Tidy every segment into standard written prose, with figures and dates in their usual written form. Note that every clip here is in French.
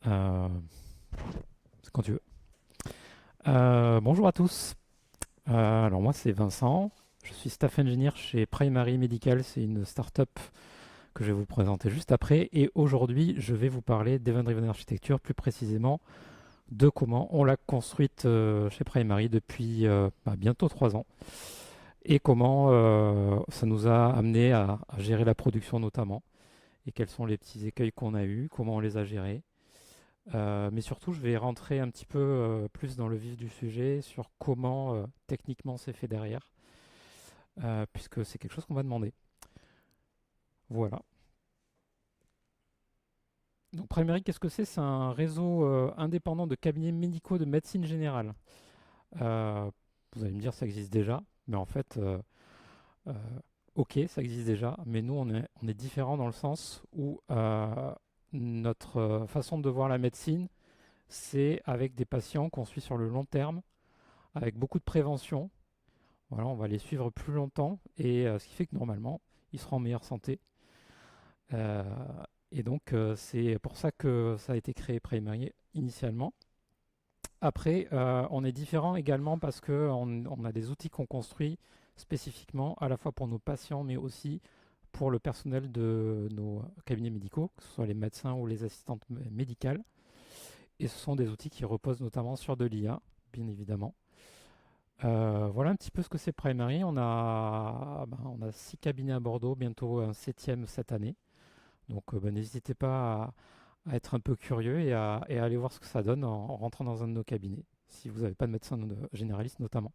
Euh, c'est quand tu veux. Bonjour à tous. Alors moi c'est Vincent. Je suis staff engineer chez Primary Medical. C'est une startup que je vais vous présenter juste après. Et aujourd'hui, je vais vous parler d'Event Driven Architecture, plus précisément de comment on l'a construite chez Primary depuis bientôt 3 ans. Et comment ça nous a amené à gérer la production notamment. Et quels sont les petits écueils qu'on a eus, comment on les a gérés. Mais surtout, je vais rentrer un petit peu plus dans le vif du sujet sur comment techniquement c'est fait derrière, puisque c'est quelque chose qu'on va demander. Voilà. Donc Primary, qu'est-ce que c'est? C'est un réseau indépendant de cabinets médicaux de médecine générale. Euh, Vous allez me dire, ça existe déjà, mais en fait, euh, ok, ça existe déjà, mais nous, on est différent dans le sens où notre façon de voir la médecine, c'est avec des patients qu'on suit sur le long terme, avec beaucoup de prévention. Voilà, on va les suivre plus longtemps et ce qui fait que normalement, ils seront en meilleure santé. Euh, et donc, c'est pour ça que ça a été créé Primary initialement. Après, on est différent également parce qu'on a des outils qu'on construit spécifiquement à la fois pour nos patients, mais aussi pour le personnel de nos cabinets médicaux, que ce soit les médecins ou les assistantes médicales. Et ce sont des outils qui reposent notamment sur de l'IA, bien évidemment. Voilà un petit peu ce que c'est Primary. On a 6 cabinets à Bordeaux, bientôt un septième cette année. Donc n'hésitez pas à être un peu curieux et à aller voir ce que ça donne en rentrant dans un de nos cabinets, si vous n'avez pas de médecin généraliste notamment.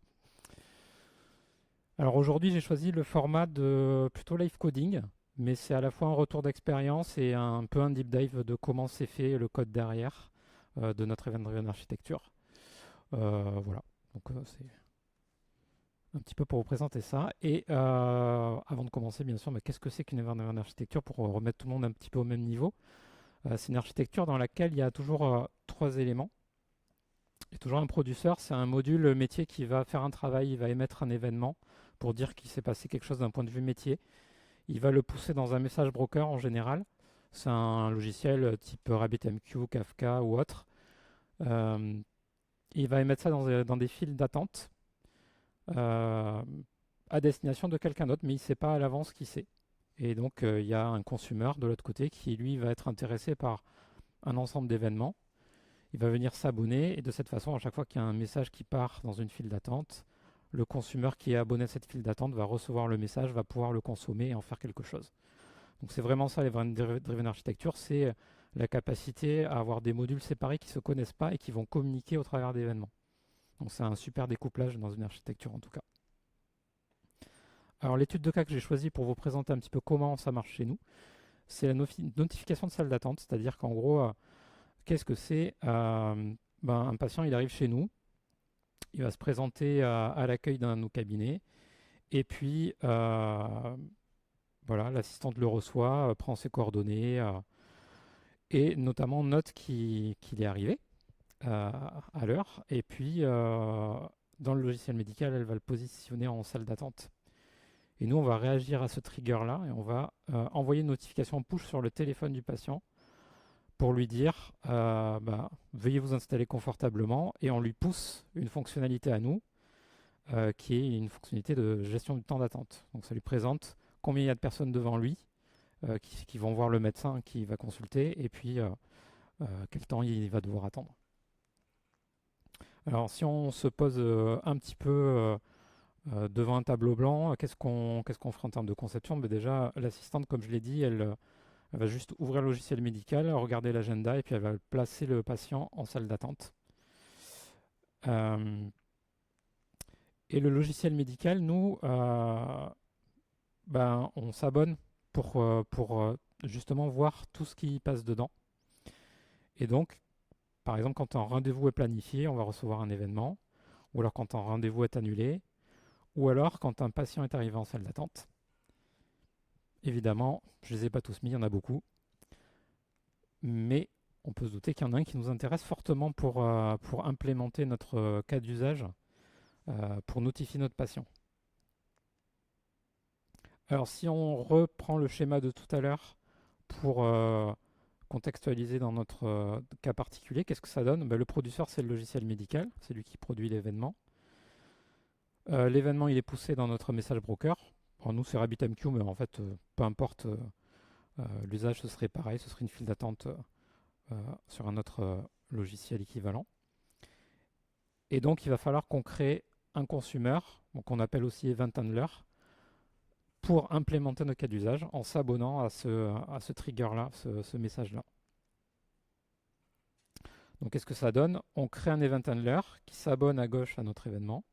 Alors aujourd'hui, j'ai choisi le format de plutôt live coding, mais c'est à la fois un retour d'expérience et un peu un deep dive de comment c'est fait le code derrière de notre event-driven architecture. Voilà, donc c'est un petit peu pour vous présenter ça. Et avant de commencer, bien sûr, mais qu'est-ce que c'est qu'une event-driven architecture pour remettre tout le monde un petit peu au même niveau? C'est une architecture dans laquelle il y a toujours 3 éléments. Il y a toujours un produceur, c'est un module métier qui va faire un travail, il va émettre un événement pour dire qu'il s'est passé quelque chose d'un point de vue métier. Il va le pousser dans un message broker en général. C'est un logiciel type RabbitMQ, Kafka ou autre. Euh, il va émettre ça dans des files d'attente euh, à destination de quelqu'un d'autre, mais il ne sait pas à l'avance qui c'est. Et donc, il y a un consumer de l'autre côté qui, lui, va être intéressé par un ensemble d'événements. Il va venir s'abonner et de cette façon, à chaque fois qu'il y a un message qui part dans une file d'attente, le consumer qui est abonné à cette file d'attente va recevoir le message, va pouvoir le consommer et en faire quelque chose. Donc c'est vraiment ça, les driven architecture, c'est la capacité à avoir des modules séparés qui ne se connaissent pas et qui vont communiquer au travers d'événements. Donc c'est un super découplage dans une architecture en tout cas. Alors l'étude de cas que j'ai choisie pour vous présenter un petit peu comment ça marche chez nous, c'est la notification de salle d'attente, c'est-à-dire qu'en gros, qu'est-ce que c'est Un patient, il arrive chez nous, il va se présenter à l'accueil d'un de nos cabinets, et puis voilà, l'assistante le reçoit, prend ses coordonnées, et notamment note qu'il est arrivé à l'heure, et puis dans le logiciel médical, elle va le positionner en salle d'attente. Et nous, on va réagir à ce trigger-là, et on va envoyer une notification push sur le téléphone du patient pour lui dire veuillez vous installer confortablement et on lui pousse une fonctionnalité à nous qui est une fonctionnalité de gestion du temps d'attente. Donc ça lui présente combien il y a de personnes devant lui qui vont voir le médecin qui va consulter et puis quel temps il va devoir attendre. Alors si on se pose un petit peu devant un tableau blanc, qu'est-ce qu'on fera en termes de conception? Déjà, l'assistante, comme je l'ai dit, elle va juste ouvrir le logiciel médical, regarder l'agenda et puis elle va placer le patient en salle d'attente. Euh, et le logiciel médical, nous, on s'abonne pour justement voir tout ce qui passe dedans. Et donc, par exemple, quand un rendez-vous est planifié, on va recevoir un événement, ou alors quand un rendez-vous est annulé, ou alors quand un patient est arrivé en salle d'attente. Évidemment, je ne les ai pas tous mis, il y en a beaucoup, mais on peut se douter qu'il y en a un qui nous intéresse fortement pour implémenter notre cas d'usage, pour notifier notre patient. Alors si on reprend le schéma de tout à l'heure pour contextualiser dans notre cas particulier, qu'est-ce que ça donne? Ben, le producteur, c'est le logiciel médical, c'est lui qui produit l'événement. L'événement, il est poussé dans notre message broker. Alors, nous, c'est RabbitMQ, mais en fait, peu importe, l'usage, ce serait pareil, ce serait une file d'attente sur un autre logiciel équivalent. Et donc, il va falloir qu'on crée un consumer, donc on appelle aussi event handler, pour implémenter notre cas d'usage en s'abonnant à ce trigger-là, ce message-là. Donc, qu'est-ce que ça donne? On crée un event handler qui s'abonne à gauche à notre événement.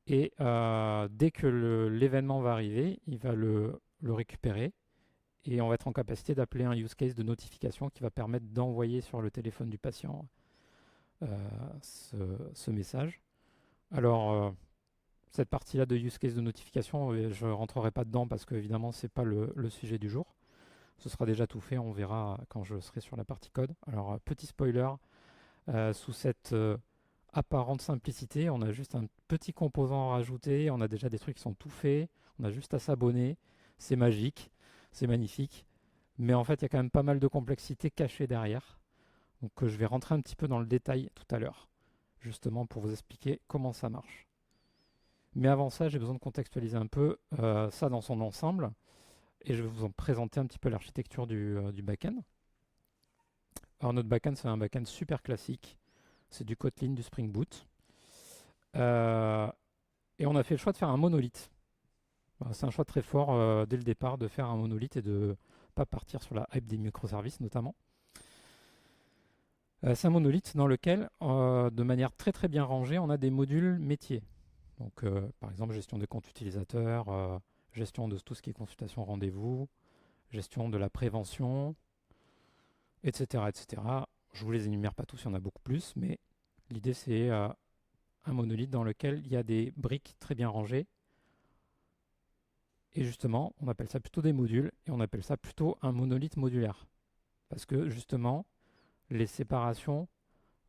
Et dès que l'événement va arriver, il va le récupérer et on va être en capacité d'appeler un use case de notification qui va permettre d'envoyer sur le téléphone du patient ce message. Alors, cette partie-là de use case de notification, je ne rentrerai pas dedans parce que évidemment, ce n'est pas le sujet du jour. Ce sera déjà tout fait, on verra quand je serai sur la partie code. Alors, petit spoiler, sous cette apparente simplicité, on a juste un petit composant à rajouter, on a déjà des trucs qui sont tout faits, on a juste à s'abonner, c'est magique, c'est magnifique, mais en fait il y a quand même pas mal de complexité cachée derrière, donc je vais rentrer un petit peu dans le détail tout à l'heure, justement pour vous expliquer comment ça marche. Mais avant ça, j'ai besoin de contextualiser un peu ça dans son ensemble, et je vais vous en présenter un petit peu l'architecture du backend. Alors notre backend, c'est un backend super classique, c'est du Kotlin, du Spring Boot. Et on a fait le choix de faire un monolithe. C'est un choix très fort dès le départ de faire un monolithe et de ne pas partir sur la hype des microservices notamment. C'est un monolithe dans lequel, de manière très très bien rangée, on a des modules métiers. Donc par exemple gestion des comptes utilisateurs, gestion de tout ce qui est consultation rendez-vous, gestion de la prévention, etc., etc. Je ne vous les énumère pas tous, il y en a beaucoup plus, mais l'idée c'est un monolithe dans lequel il y a des briques très bien rangées. Et justement, on appelle ça plutôt des modules et on appelle ça plutôt un monolithe modulaire. Parce que justement, les séparations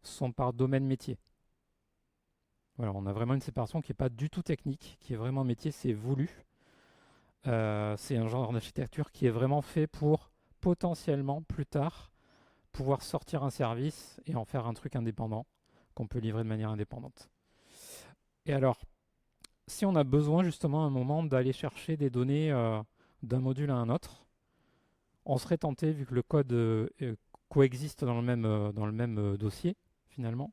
sont par domaine métier. Voilà, on a vraiment une séparation qui n'est pas du tout technique, qui est vraiment métier, c'est voulu. C'est un genre d'architecture qui est vraiment fait pour potentiellement plus tard pouvoir sortir un service et en faire un truc indépendant qu'on peut livrer de manière indépendante. Et alors, si on a besoin justement à un moment d'aller chercher des données d'un module à un autre, on serait tenté, vu que le code coexiste dans le même dossier, finalement,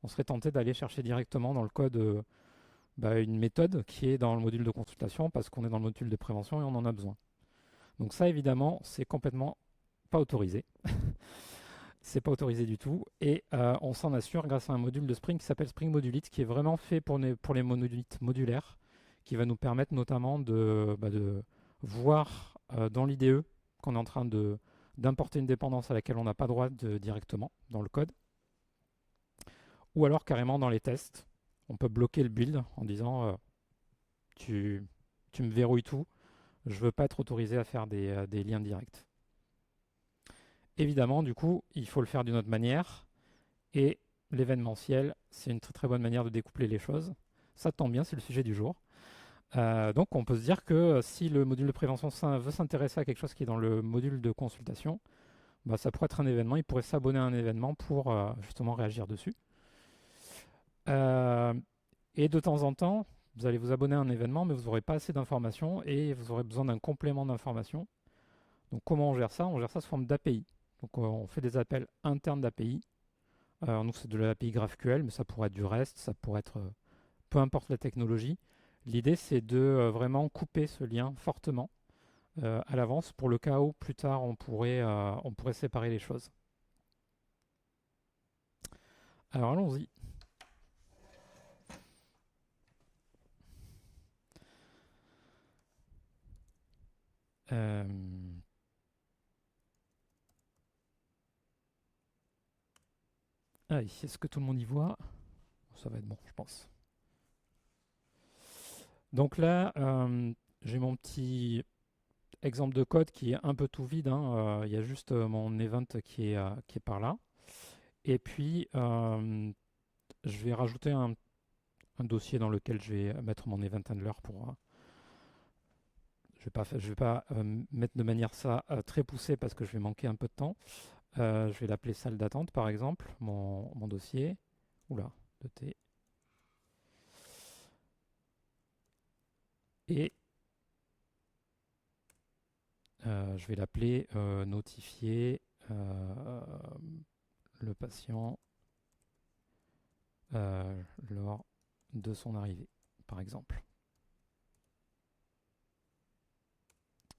on serait tenté d'aller chercher directement dans le code une méthode qui est dans le module de consultation parce qu'on est dans le module de prévention et on en a besoin. Donc ça, évidemment, c'est complètement pas autorisé. C'est pas autorisé du tout. Et on s'en assure grâce à un module de Spring qui s'appelle Spring Modulite, qui est vraiment fait pour les monolithes modulaires, qui va nous permettre notamment de voir dans l'IDE qu'on est en train d'importer une dépendance à laquelle on n'a pas droit directement dans le code. Ou alors carrément dans les tests, on peut bloquer le build en disant tu me verrouilles tout, je ne veux pas être autorisé à faire des liens directs. Évidemment, du coup, il faut le faire d'une autre manière. Et l'événementiel, c'est une très très bonne manière de découpler les choses. Ça tombe bien, c'est le sujet du jour. Donc on peut se dire que si le module de prévention veut s'intéresser à quelque chose qui est dans le module de consultation, ça pourrait être un événement, il pourrait s'abonner à un événement pour justement réagir dessus. Et de temps en temps, vous allez vous abonner à un événement, mais vous n'aurez pas assez d'informations et vous aurez besoin d'un complément d'informations. Donc comment on gère ça? On gère ça sous forme d'API. Donc on fait des appels internes d'API. Nous c'est de l'API GraphQL, mais ça pourrait être du REST, ça pourrait être peu importe la technologie. L'idée c'est de vraiment couper ce lien fortement à l'avance pour le cas où plus tard on pourrait séparer les choses. Alors allons-y. Est-ce que tout le monde y voit? Ça va être bon, je pense. Donc là, j'ai mon petit exemple de code qui est un peu tout vide. Il y a juste mon event qui est par là. Et puis, je vais rajouter un dossier dans lequel je vais mettre mon event handler pour je vais pas mettre de manière ça très poussée parce que je vais manquer un peu de temps. Je vais l'appeler salle d'attente par exemple, mon dossier. Oula, de T. Et je vais l'appeler notifier le patient lors de son arrivée, par exemple.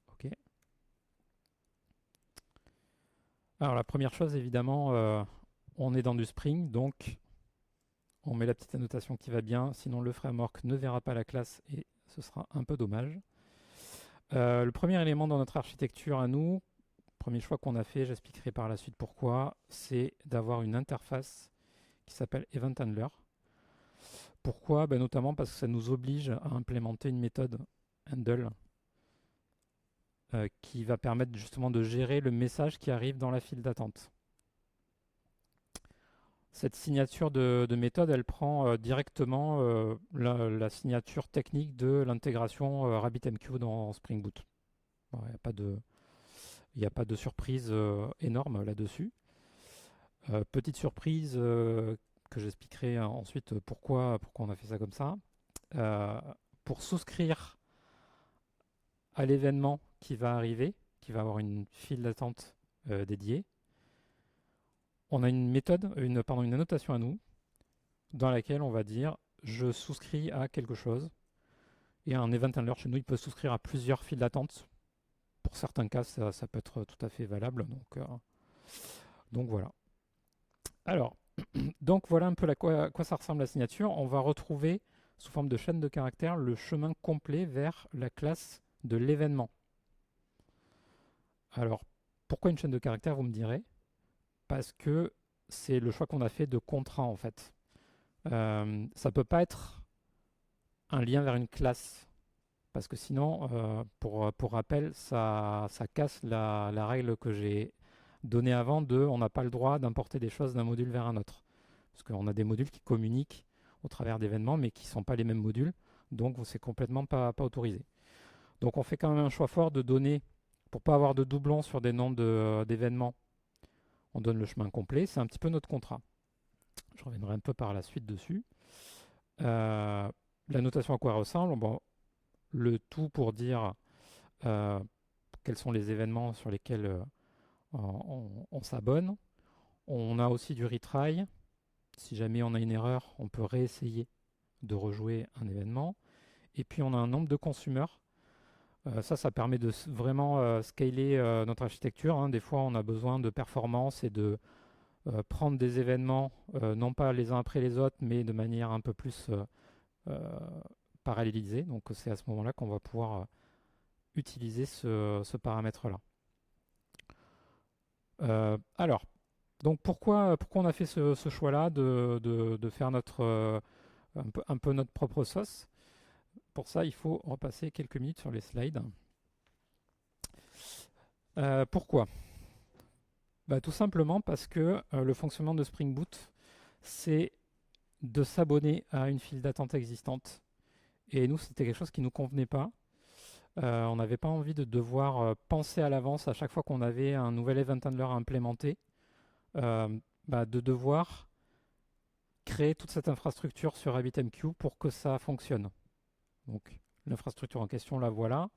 OK. Alors la première chose, évidemment, on est dans du Spring, donc on met la petite annotation qui va bien, sinon le framework ne verra pas la classe et ce sera un peu dommage. Le premier élément dans notre architecture à nous, premier choix qu'on a fait, j'expliquerai par la suite pourquoi, c'est d'avoir une interface qui s'appelle Event Handler. Pourquoi? Notamment parce que ça nous oblige à implémenter une méthode handle qui va permettre justement de gérer le message qui arrive dans la file d'attente. Cette signature de méthode, elle prend directement la signature technique de l'intégration RabbitMQ dans Spring Boot. Il n'y a pas de surprise énorme là-dessus. Petite surprise que j'expliquerai ensuite pourquoi on a fait ça comme ça. Pour souscrire à l'événement qui va arriver, qui va avoir une file d'attente dédiée, on a une méthode, une annotation à nous, dans laquelle on va dire je souscris à quelque chose. Et un event handler chez nous, il peut souscrire à plusieurs files d'attente. Pour certains cas, ça peut être tout à fait valable. Donc voilà. Alors, donc voilà un peu à quoi ça ressemble la signature. On va retrouver sous forme de chaîne de caractères le chemin complet vers la classe de l'événement. Alors, pourquoi une chaîne de caractères, vous me direz? Parce que c'est le choix qu'on a fait de contrat en fait. Ça ne peut pas être un lien vers une classe. Parce que sinon, pour rappel, ça casse la règle que j'ai donnée avant de on n'a pas le droit d'importer des choses d'un module vers un autre. Parce qu'on a des modules qui communiquent au travers d'événements, mais qui ne sont pas les mêmes modules. Donc, c'est complètement pas autorisé. Donc, on fait quand même un choix fort de donner, pour pas avoir de doublons sur des noms d'événements, on donne le chemin complet. C'est un petit peu notre contrat. Je reviendrai un peu par la suite dessus. La notation à quoi ressemble? Bon, le tout pour dire quels sont les événements sur lesquels on s'abonne. On a aussi du retry. Si jamais on a une erreur, on peut réessayer de rejouer un événement. Et puis on a un nombre de consommateurs. Ça permet de vraiment scaler notre architecture, hein. Des fois, on a besoin de performance et de prendre des événements, non pas les uns après les autres, mais de manière un peu plus parallélisée. Donc c'est à ce moment-là qu'on va pouvoir utiliser ce paramètre-là. Alors, donc pourquoi on a fait ce choix-là de faire un peu notre propre sauce? Pour ça, il faut repasser quelques minutes sur les slides. Pourquoi? Tout simplement parce que le fonctionnement de Spring Boot, c'est de s'abonner à une file d'attente existante. Et nous, c'était quelque chose qui ne nous convenait pas. On n'avait pas envie de devoir penser à l'avance à chaque fois qu'on avait un nouvel event handler à implémenter, de devoir créer toute cette infrastructure sur RabbitMQ pour que ça fonctionne. Donc l'infrastructure en question, la voilà.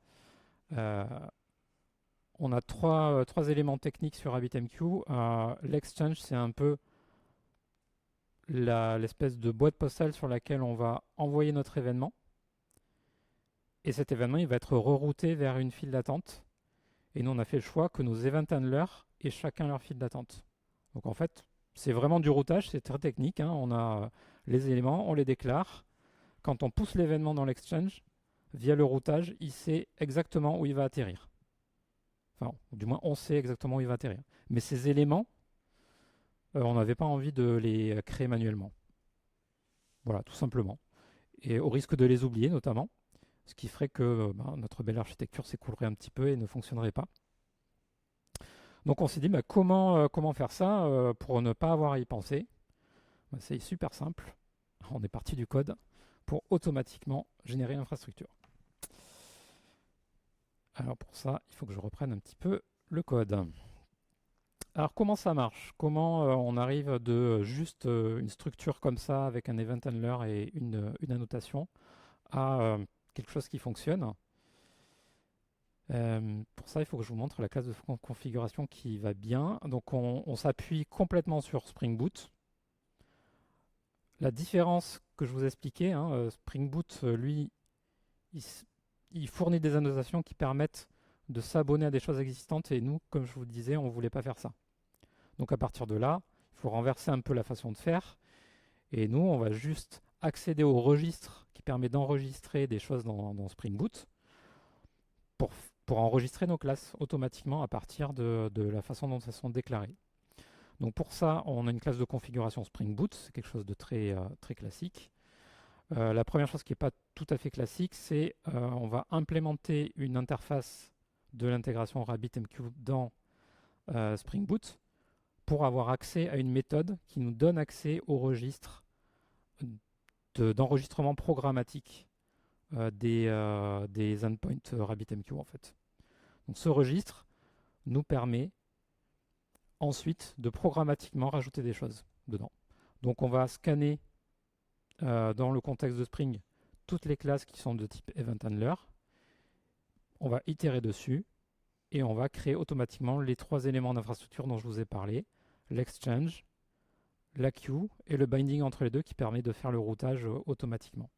On a trois éléments techniques sur RabbitMQ. L'exchange, c'est un peu l'espèce de boîte postale sur laquelle on va envoyer notre événement. Et cet événement, il va être rerouté vers une file d'attente. Et nous, on a fait le choix que nos event handlers aient chacun leur file d'attente. Donc en fait, c'est vraiment du routage, c'est très technique, hein. On a les éléments, on les déclare. Quand on pousse l'événement dans l'exchange, via le routage, il sait exactement où il va atterrir. Enfin, du moins, on sait exactement où il va atterrir. Mais ces éléments, on n'avait pas envie de les créer manuellement. Voilà, tout simplement. Et au risque de les oublier, notamment, ce qui ferait que notre belle architecture s'écroulerait un petit peu et ne fonctionnerait pas. Donc on s'est dit, comment faire ça pour ne pas avoir à y penser? C'est super simple. On est parti du code pour automatiquement générer l'infrastructure. Alors pour ça, il faut que je reprenne un petit peu le code. Alors comment ça marche? Comment on arrive de juste une structure comme ça avec un event handler et une annotation à quelque chose qui fonctionne? Pour ça, il faut que je vous montre la classe de configuration qui va bien. Donc on s'appuie complètement sur Spring Boot. La différence que je vous expliquais, hein, Spring Boot, lui, il, il fournit des annotations qui permettent de s'abonner à des choses existantes et nous, comme je vous le disais, on ne voulait pas faire ça. Donc à partir de là, il faut renverser un peu la façon de faire et nous, on va juste accéder au registre qui permet d'enregistrer des choses dans Spring Boot pour, pour enregistrer nos classes automatiquement à partir de la façon dont elles sont déclarées. Donc pour ça, on a une classe de configuration Spring Boot, c'est quelque chose de très classique. La première chose qui n'est pas tout à fait classique, c'est on va implémenter une interface de l'intégration RabbitMQ dans Spring Boot pour avoir accès à une méthode qui nous donne accès au registre d'enregistrement programmatique des endpoints RabbitMQ en fait. Donc ce registre nous permet ensuite de programmatiquement rajouter des choses dedans. Donc on va scanner dans le contexte de Spring toutes les classes qui sont de type Event Handler. On va itérer dessus et on va créer automatiquement les trois éléments d'infrastructure dont je vous ai parlé, l'exchange, la queue et le binding entre les deux qui permet de faire le routage automatiquement.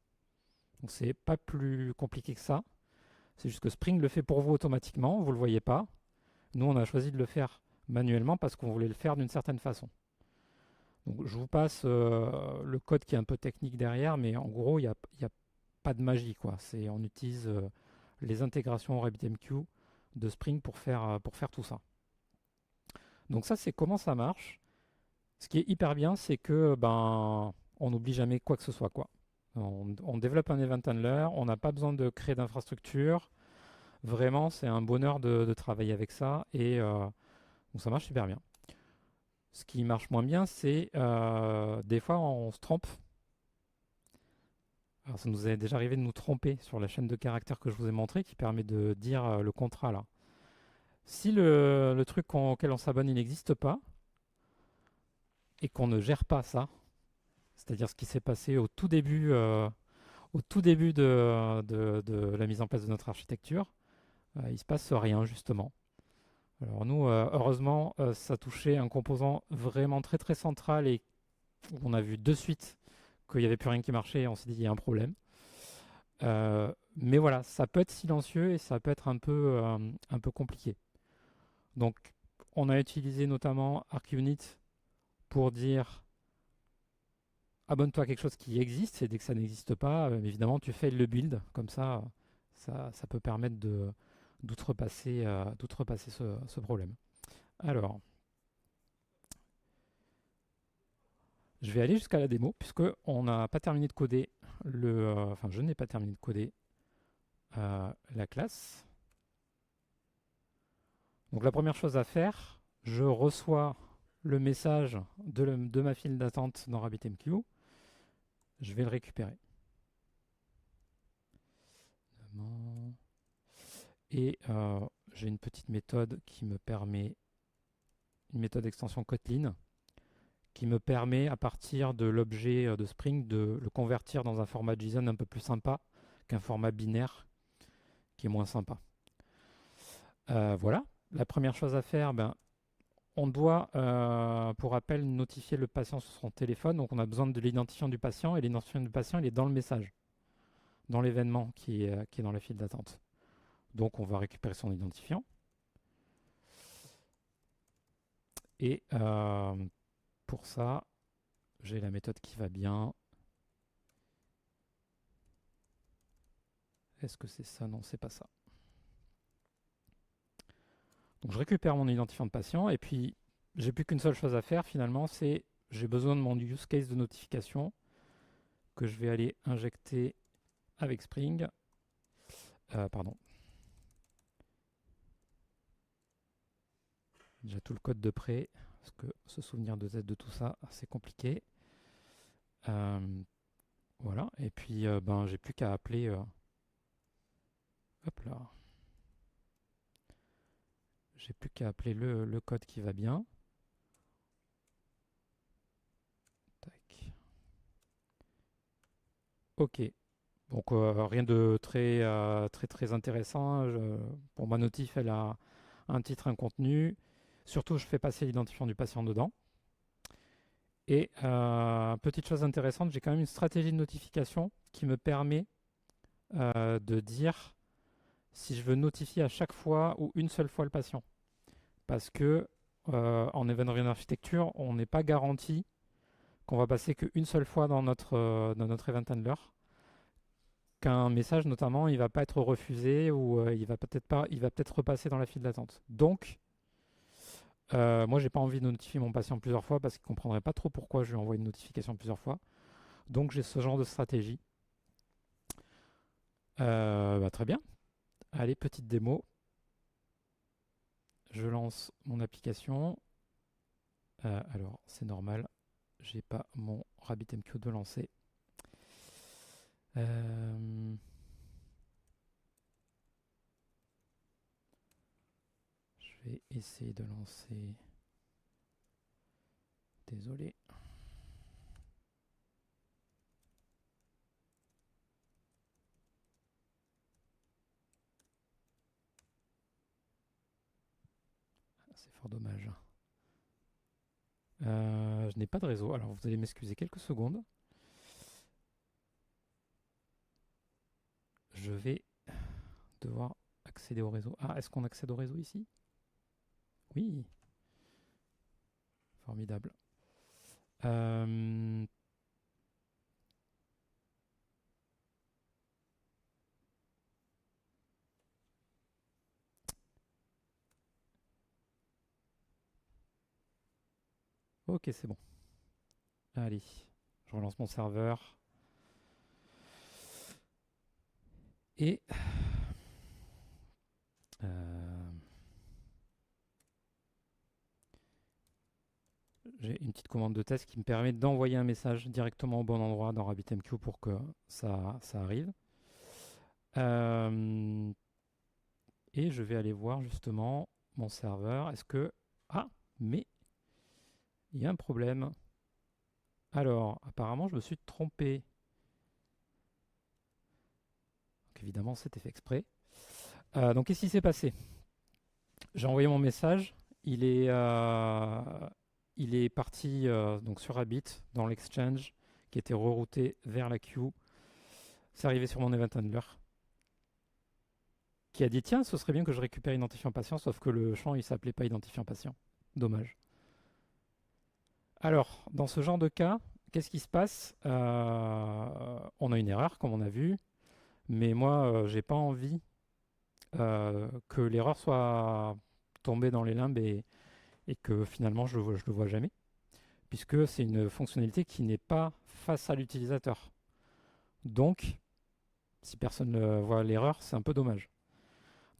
Donc c'est pas plus compliqué que ça. C'est juste que Spring le fait pour vous automatiquement, vous ne le voyez pas. Nous, on a choisi de le faire manuellement parce qu'on voulait le faire d'une certaine façon. Donc, je vous passe le code qui est un peu technique derrière, mais en gros, il n'y a pas de magie, quoi. On utilise les intégrations RabbitMQ de Spring pour faire tout ça. Donc ça, c'est comment ça marche. Ce qui est hyper bien, c'est que on n'oublie jamais quoi que ce soit, quoi. On développe un event handler, on n'a pas besoin de créer d'infrastructure. Vraiment, c'est un bonheur de travailler avec ça et donc ça marche super bien. Ce qui marche moins bien, c'est des fois on se trompe. Alors ça nous est déjà arrivé de nous tromper sur la chaîne de caractères que je vous ai montré qui permet de dire le contrat là. Si le truc auquel on s'abonne il n'existe pas et qu'on ne gère pas ça, c'est-à-dire ce qui s'est passé au tout début de la mise en place de notre architecture, il ne se passe rien justement. Alors nous, heureusement, ça touchait un composant vraiment très central et on a vu de suite qu'il n'y avait plus rien qui marchait et on s'est dit il y a un problème. Mais voilà, ça peut être silencieux et ça peut être un peu compliqué. Donc on a utilisé notamment ArcUnit pour dire abonne-toi à quelque chose qui existe et dès que ça n'existe pas, évidemment tu fais le build, comme ça peut permettre d'outrepasser ce problème. Alors, je vais aller jusqu'à la démo puisque on n'a pas terminé de coder enfin je n'ai pas terminé de coder la classe. Donc la première chose à faire, je reçois le message de ma file d'attente dans RabbitMQ. Je vais le récupérer. Et j'ai une petite méthode qui me permet, une méthode extension Kotlin, qui me permet à partir de l'objet de Spring de le convertir dans un format JSON un peu plus sympa qu'un format binaire qui est moins sympa. Voilà, la première chose à faire, on doit, pour rappel, notifier le patient sur son téléphone. Donc on a besoin de l'identifiant du patient et l'identifiant du patient il est dans le message, dans l'événement qui est dans la file d'attente. Donc on va récupérer son identifiant. Et pour ça, j'ai la méthode qui va bien. Est-ce que c'est ça? Non, c'est pas ça. Donc je récupère mon identifiant de patient et puis j'ai plus qu'une seule chose à faire finalement, c'est j'ai besoin de mon use case de notification que je vais aller injecter avec Spring. Pardon. Déjà tout le code de près, parce que se souvenir de tout ça, c'est compliqué. Voilà, et puis j'ai plus qu'à appeler. Hop là. J'ai plus qu'à appeler le code qui va bien. Tac. Ok. Donc rien de très intéressant, hein. Pour ma notif, elle a un titre, un contenu. Surtout, je fais passer l'identifiant du patient dedans. Et petite chose intéressante, j'ai quand même une stratégie de notification qui me permet de dire si je veux notifier à chaque fois ou une seule fois le patient. Parce que en Event-Driven Architecture, on n'est pas garanti qu'on va passer qu'une seule fois dans notre event handler, qu'un message notamment, il va pas être refusé ou il va peut-être repasser dans la file d'attente. Donc, moi, j'ai pas envie de notifier mon patient plusieurs fois parce qu'il comprendrait pas trop pourquoi je lui envoie une notification plusieurs fois. Donc, j'ai ce genre de stratégie. Très bien. Allez, petite démo. Je lance mon application. Alors, c'est normal. J'ai pas mon RabbitMQ de lancer. Je vais essayer de lancer. Désolé. C'est fort dommage. Je n'ai pas de réseau. Alors, vous allez m'excuser quelques secondes. Je vais devoir accéder au réseau. Ah, est-ce qu'on accède au réseau ici? Oui. Formidable. Ok, c'est bon. Allez, je relance mon serveur. Et j'ai une petite commande de test qui me permet d'envoyer un message directement au bon endroit dans RabbitMQ pour que ça arrive. Et je vais aller voir justement mon serveur. Est-ce que... Ah, mais il y a un problème. Alors, apparemment, je me suis trompé. Donc, évidemment, c'était fait exprès. Donc, qu'est-ce qui s'est passé? J'ai envoyé mon message. Il est parti donc sur Rabbit dans l'exchange qui était rerouté vers la queue. C'est arrivé sur mon event handler qui a dit tiens, ce serait bien que je récupère identifiant patient, sauf que le champ il s'appelait pas identifiant patient. Dommage. Alors, dans ce genre de cas, qu'est-ce qui se passe? On a une erreur, comme on a vu, mais moi, j'ai pas envie que l'erreur soit tombée dans les limbes et que finalement je le vois jamais, puisque c'est une fonctionnalité qui n'est pas face à l'utilisateur. Donc, si personne ne voit l'erreur, c'est un peu dommage.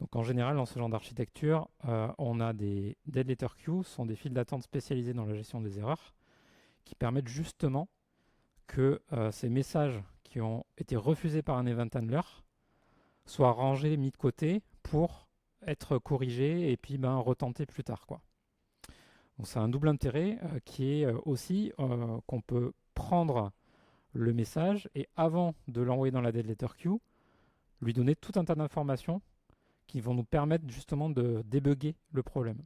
Donc en général, dans ce genre d'architecture, on a des dead letter queues, ce sont des files d'attente spécialisées dans la gestion des erreurs, qui permettent justement que ces messages qui ont été refusés par un event handler soient rangés, mis de côté pour être corrigés et puis retentés plus tard, quoi. Donc c'est un double intérêt qui est aussi qu'on peut prendre le message et avant de l'envoyer dans la dead letter queue, lui donner tout un tas d'informations qui vont nous permettre justement de débugger le problème.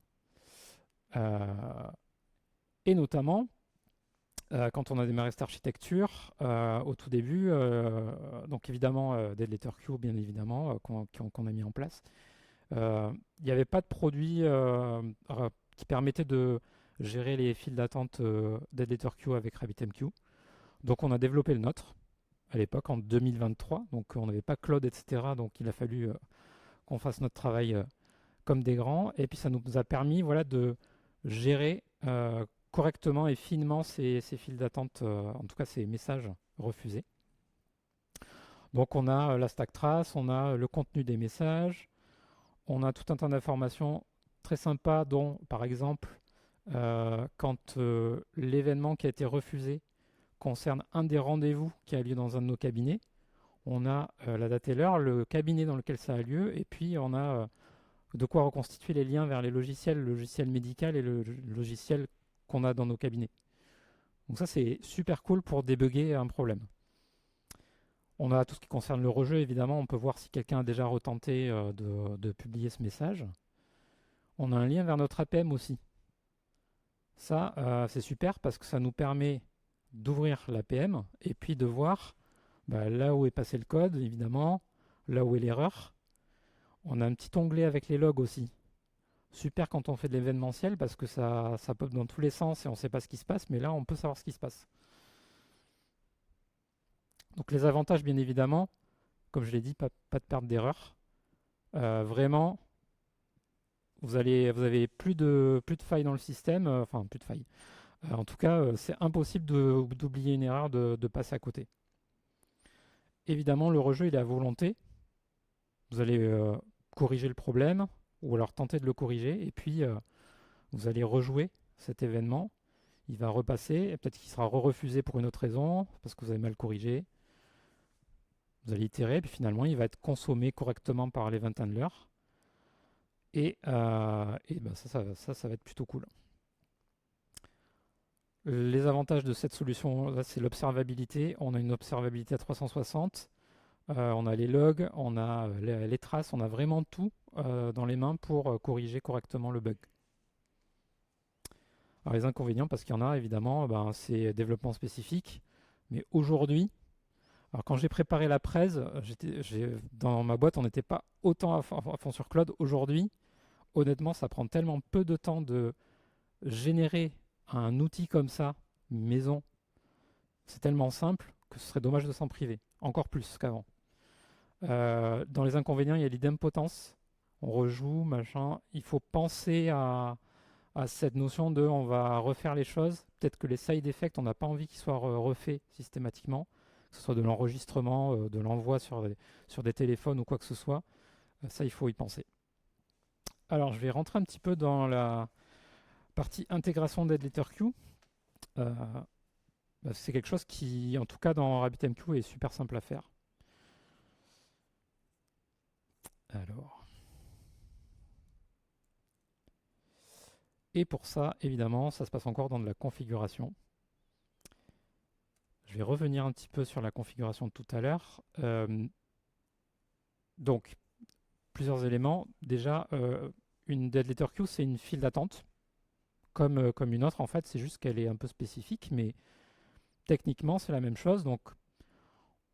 Et notamment, quand on a démarré cette architecture, au tout début, donc évidemment, dead letter queue, bien évidemment, qu'on a mis en place, il n'y avait pas de produit qui permettait de gérer les files d'attente dead letter queue avec RabbitMQ. Donc on a développé le nôtre à l'époque en 2023, donc on n'avait pas Cloud, etc. Donc il a fallu qu'on fasse notre travail comme des grands, et puis ça nous a permis de gérer correctement et finement ces files d'attente, en tout cas ces messages refusés. Donc on a la stack trace, on a le contenu des messages, on a tout un tas d'informations très sympas, dont par exemple quand l'événement qui a été refusé concerne un des rendez-vous qui a lieu dans un de nos cabinets, on a la date et l'heure, le cabinet dans lequel ça a lieu, et puis on a de quoi reconstituer les liens vers les logiciels, le logiciel médical et le logiciel qu'on a dans nos cabinets. Donc ça, c'est super cool pour débugger un problème. On a tout ce qui concerne le rejeu, évidemment. On peut voir si quelqu'un a déjà retenté de publier ce message. On a un lien vers notre APM aussi. Ça, c'est super parce que ça nous permet d'ouvrir l'APM et puis de voir là où est passé le code, évidemment, là où est l'erreur. On a un petit onglet avec les logs aussi. Super quand on fait de l'événementiel parce que ça pop dans tous les sens et on ne sait pas ce qui se passe, mais là on peut savoir ce qui se passe. Donc les avantages, bien évidemment, comme je l'ai dit, pas de perte d'erreur. Vraiment, vous avez plus de failles dans le système, enfin plus de failles. En tout cas, c'est impossible d'oublier une erreur, de passer à côté. Évidemment, le rejeu, il est à volonté. Vous allez corriger le problème, ou alors tenter de le corriger, et puis vous allez rejouer cet événement. Il va repasser, et peut-être qu'il sera refusé pour une autre raison, parce que vous avez mal corrigé. Vous allez itérer, et puis finalement, il va être consommé correctement par l'event handler. Et ça va être plutôt cool. Les avantages de cette solution, là, c'est l'observabilité. On a une observabilité à 360. On a les logs, on a les traces, on a vraiment tout dans les mains pour corriger correctement le bug. Alors les inconvénients, parce qu'il y en a évidemment, c'est développement spécifique. Mais aujourd'hui, alors quand j'ai préparé la presse, dans ma boîte, on n'était pas autant à fond sur Cloud. Aujourd'hui, honnêtement, ça prend tellement peu de temps de générer un outil comme ça, maison. C'est tellement simple que ce serait dommage de s'en priver, encore plus qu'avant. Dans les inconvénients, il y a l'idempotence. On rejoue, machin. Il faut penser à cette notion de on va refaire les choses. Peut-être que les side effects, on n'a pas envie qu'ils soient refaits systématiquement, que ce soit de l'enregistrement, de l'envoi sur des téléphones ou quoi que ce soit. Ça, il faut y penser. Alors, je vais rentrer un petit peu dans la partie intégration d'EdLetterQ. C'est quelque chose qui, en tout cas dans RabbitMQ, est super simple à faire. Alors. Et pour ça, évidemment, ça se passe encore dans de la configuration. Je vais revenir un petit peu sur la configuration de tout à l'heure. Donc, plusieurs éléments. Déjà, une DeadLetterQ, c'est une file d'attente, comme une autre en fait. C'est juste qu'elle est un peu spécifique, mais techniquement, c'est la même chose. Donc,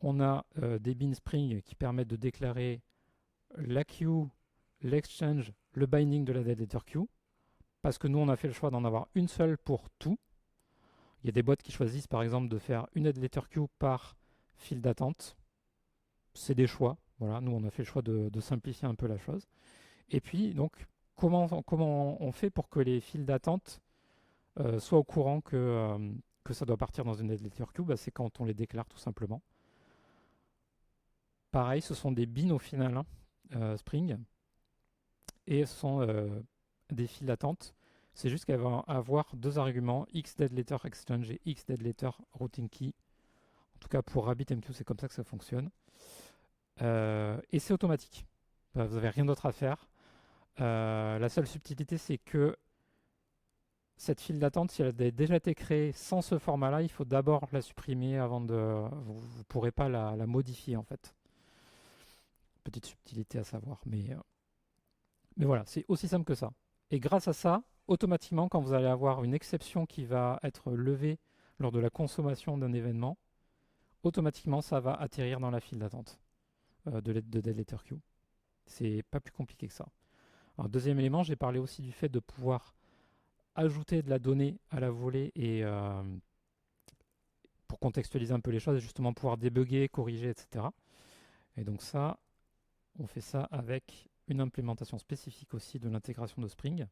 on a des bin Spring qui permettent de déclarer la queue, l'exchange, le binding de la DeadLetterQ. Parce que nous, on a fait le choix d'en avoir une seule pour tout. Il y a des boîtes qui choisissent par exemple de faire une DeadLetterQ par file d'attente. C'est des choix. Voilà, nous, on a fait le choix de simplifier un peu la chose. Et puis, donc, comment on fait pour que les files d'attente soient au courant que ça doit partir dans une DeadLetterQ? C'est quand on les déclare tout simplement. Pareil, ce sont des bins au final, Spring. Et ce sont des files d'attente. C'est juste qu'elle va avoir deux arguments, xDeadLetterExchange et xDeadLetterRoutingKey. En tout cas, pour RabbitMQ, c'est comme ça que ça fonctionne. Et c'est automatique. Vous n'avez rien d'autre à faire. La seule subtilité, c'est que cette file d'attente, si elle a déjà été créée sans ce format-là, il faut d'abord la supprimer avant de... Vous ne pourrez pas la modifier, en fait. Petite subtilité à savoir. Mais voilà, c'est aussi simple que ça. Et grâce à ça, automatiquement, quand vous allez avoir une exception qui va être levée lors de la consommation d'un événement, automatiquement, ça va atterrir dans la file d'attente de DeadLetterQ. C'est pas plus compliqué que ça. Alors, deuxième élément, j'ai parlé aussi du fait de pouvoir ajouter de la donnée à la volée et pour contextualiser un peu les choses et justement pouvoir débugger, corriger, etc. Et donc ça, on fait ça avec une implémentation spécifique aussi de l'intégration de Spring.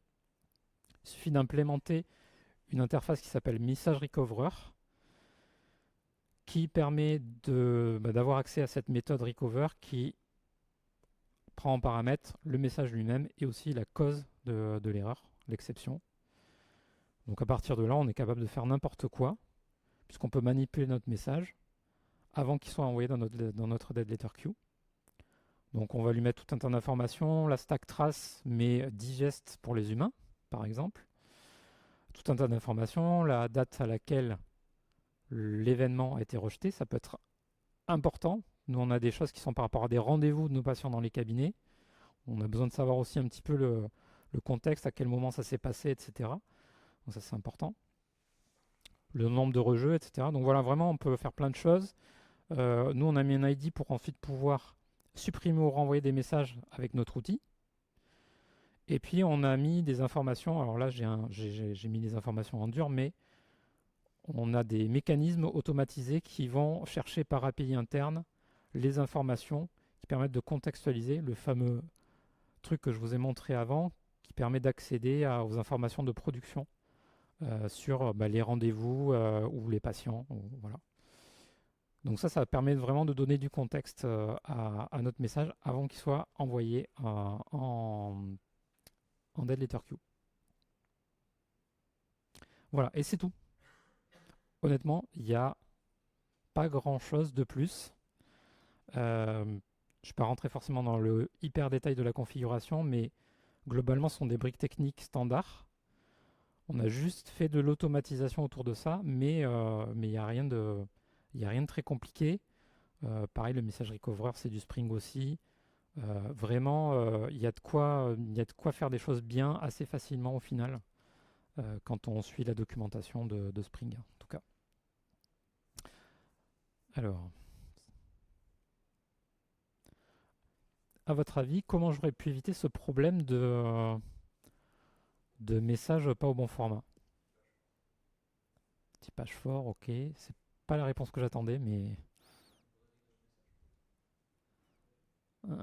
Il suffit d'implémenter une interface qui s'appelle Message Recoverer qui permet d'avoir accès à cette méthode recover qui prend en paramètre le message lui-même et aussi la cause de l'erreur, l'exception. Donc à partir de là, on est capable de faire n'importe quoi puisqu'on peut manipuler notre message avant qu'il soit envoyé dans notre DeadLetterQ. Donc on va lui mettre tout un tas d'informations, la stack trace, mais digeste pour les humains, par exemple. Tout un tas d'informations, la date à laquelle l'événement a été rejeté, ça peut être important. Nous, on a des choses qui sont par rapport à des rendez-vous de nos patients dans les cabinets. On a besoin de savoir aussi un petit peu le contexte, à quel moment ça s'est passé, etc. Donc ça, c'est important. Le nombre de rejeux, etc. Donc voilà, vraiment, on peut faire plein de choses. Nous, on a mis un ID pour ensuite pouvoir supprimer ou renvoyer des messages avec notre outil. Et puis, on a mis des informations. Alors là, j'ai mis des informations en dur, mais on a des mécanismes automatisés qui vont chercher par API interne les informations qui permettent de contextualiser le fameux truc que je vous ai montré avant, qui permet d'accéder aux informations de production sur les rendez-vous ou les patients. Voilà. Donc ça permet vraiment de donner du contexte à notre message avant qu'il soit envoyé en dead letter queue. Voilà, et c'est tout. Honnêtement, il n'y a pas grand-chose de plus. Je ne vais pas rentrer forcément dans le hyper détail de la configuration, mais globalement, ce sont des briques techniques standards. On a juste fait de l'automatisation autour de ça, mais il n'y a rien de très compliqué. Pareil, le message recoverer, c'est du Spring aussi. Vraiment, il y a de quoi faire des choses bien assez facilement au final, quand on suit la documentation de Spring, en tout cas. Alors, à votre avis, comment j'aurais pu éviter ce problème de message pas au bon format? Typage fort, ok. C'est pas la réponse que j'attendais, mais... Ouais,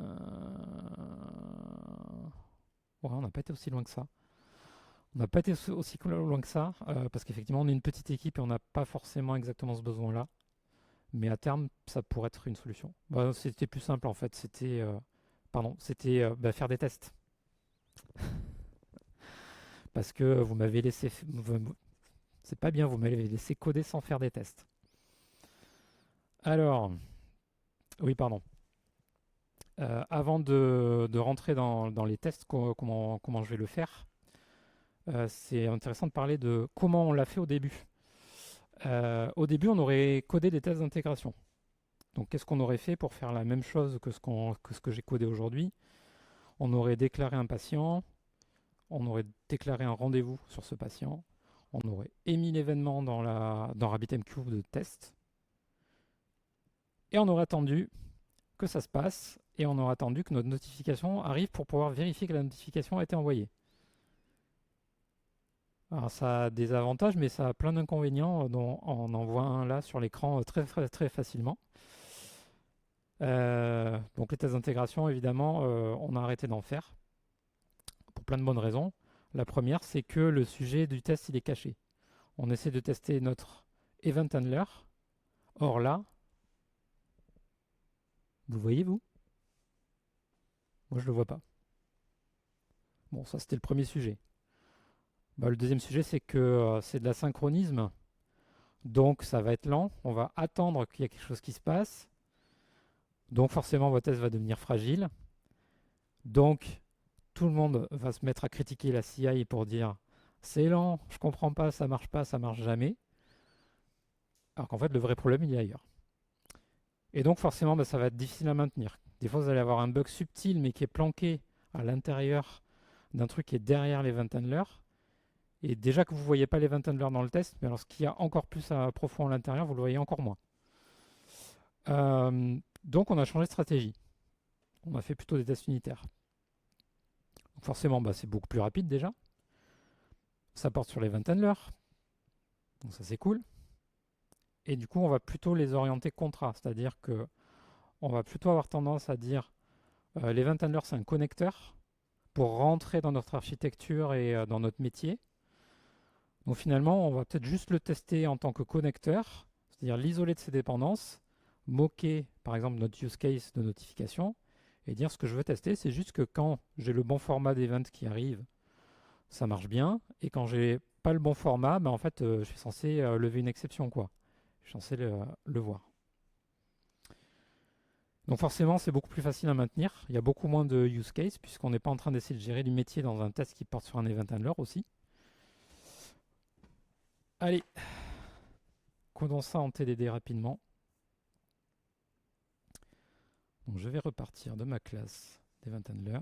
on n'a pas été aussi loin que ça. On n'a pas été aussi loin que ça, parce qu'effectivement, on est une petite équipe et on n'a pas forcément exactement ce besoin-là. Mais à terme, ça pourrait être une solution. Bah, c'était plus simple en fait. C'était faire des tests. Parce que vous m'avez laissé, c'est pas bien, vous m'avez laissé coder sans faire des tests. Alors, oui, pardon. Avant de rentrer dans les tests, comment je vais le faire, c'est intéressant de parler de comment on l'a fait au début. Au début, on aurait codé des tests d'intégration. Donc, qu'est-ce qu'on aurait fait pour faire la même chose que ce que j'ai codé aujourd'hui? On aurait déclaré un patient, on aurait déclaré un rendez-vous sur ce patient, on aurait émis l'événement dans RabbitMQ de test, et on aurait attendu que ça se passe, et on aurait attendu que notre notification arrive pour pouvoir vérifier que la notification a été envoyée. Alors ça a des avantages, mais ça a plein d'inconvénients, dont on en voit un là sur l'écran très, très, très facilement. Donc les tests d'intégration, évidemment, on a arrêté d'en faire, pour plein de bonnes raisons. La première, c'est que le sujet du test, il est caché. On essaie de tester notre event handler. Or là, vous le voyez, vous? Moi, je ne le vois pas. Bon, ça, c'était le premier sujet. Le deuxième sujet, c'est que c'est de l'asynchronisme. Donc, ça va être lent. On va attendre qu'il y ait quelque chose qui se passe. Donc, forcément, votre test va devenir fragile. Donc, tout le monde va se mettre à critiquer la CI pour dire c'est lent, je comprends pas, ça marche pas, ça marche jamais. Alors qu'en fait, le vrai problème, il est ailleurs. Et donc, forcément, ça va être difficile à maintenir. Des fois, vous allez avoir un bug subtil, mais qui est planqué à l'intérieur d'un truc qui est derrière l'event handler. Et déjà que vous ne voyez pas l'event handler dans le test, mais alors ce qu'il y a encore plus à profond à l'intérieur, vous le voyez encore moins. Donc, on a changé de stratégie. On a fait plutôt des tests unitaires. Donc forcément, c'est beaucoup plus rapide déjà. Ça porte sur l'event handler. Donc ça, c'est cool. Et du coup, on va plutôt les orienter contrat. C'est-à-dire que on va plutôt avoir tendance à dire l'event handler, c'est un connecteur pour rentrer dans notre architecture et dans notre métier. Donc finalement, on va peut-être juste le tester en tant que connecteur, c'est-à-dire l'isoler de ses dépendances, moquer par exemple notre use case de notification et dire ce que je veux tester, c'est juste que quand j'ai le bon format d'event qui arrive, ça marche bien, et quand j'ai pas le bon format, en fait, je suis censé lever une exception, quoi. Je suis censé le voir. Donc forcément, c'est beaucoup plus facile à maintenir. Il y a beaucoup moins de use case puisqu'on n'est pas en train d'essayer de gérer du métier dans un test qui porte sur un event handler aussi. Allez, codons ça en TDD rapidement. Donc je vais repartir de ma classe d'event handler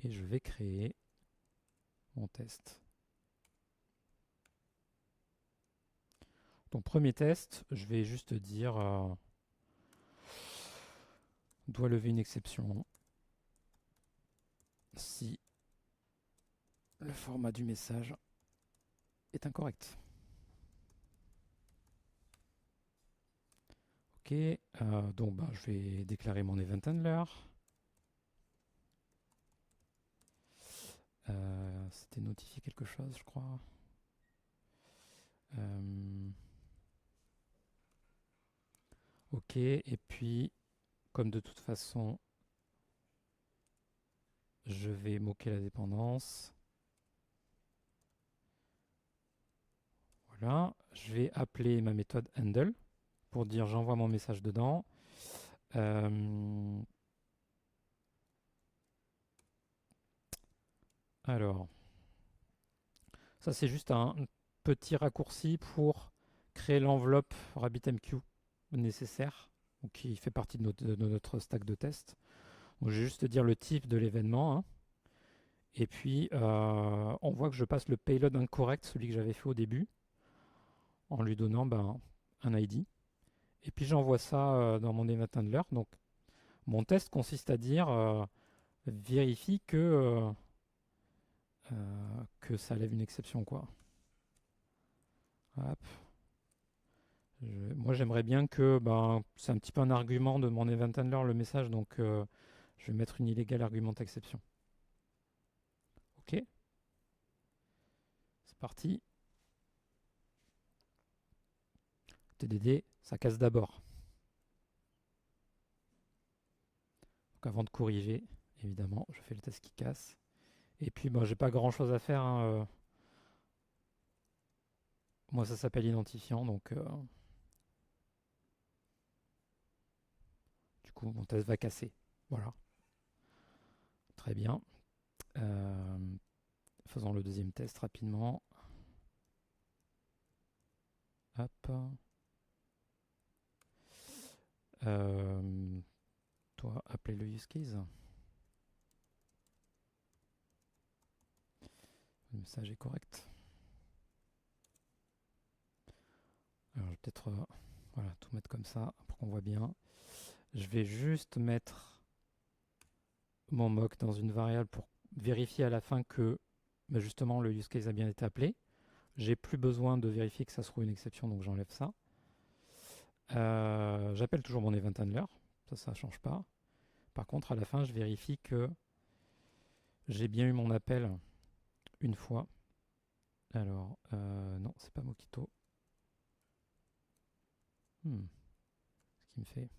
et je vais créer mon test. Donc premier test, je vais juste dire doit lever une exception si le format du message est incorrect. Ok, donc je vais déclarer mon event handler. C'était notifier quelque chose, je crois. Ok, et puis, comme de toute façon, je vais moquer la dépendance. Voilà, je vais appeler ma méthode handle pour dire j'envoie mon message dedans. Alors, ça c'est juste un petit raccourci pour créer l'enveloppe RabbitMQ nécessaire, qui fait partie de notre stack de test. Donc, je vais juste dire le type de l'événement. Hein. Et puis, on voit que je passe le payload incorrect, celui que j'avais fait au début, en lui donnant un ID. Et puis, j'envoie ça dans mon event handler. Donc, mon test consiste à dire vérifie que ça lève une exception, quoi. Hop. Moi, j'aimerais bien que, c'est un petit peu un argument de mon event handler, le message, donc je vais mettre une illégale argument exception. Ok, c'est parti. TDD, ça casse d'abord. Donc avant de corriger, évidemment, je fais le test qui casse. Et puis, j'ai pas grand chose à faire. Hein, moi, ça s'appelle identifiant, donc du coup, mon test va casser. Voilà. Très bien. Faisons le deuxième test rapidement. Hop. Toi, appeler le use case. Le message est correct. Alors, je vais peut-être tout mettre comme ça pour qu'on voit bien. Je vais juste mettre mon mock dans une variable pour vérifier à la fin que justement le use case a bien été appelé. J'ai plus besoin de vérifier que ça se trouve une exception, donc j'enlève ça. J'appelle toujours mon event handler, ça ne change pas. Par contre, à la fin, je vérifie que j'ai bien eu mon appel une fois. Alors, non, c'est pas Mockito. Ce qui me fait.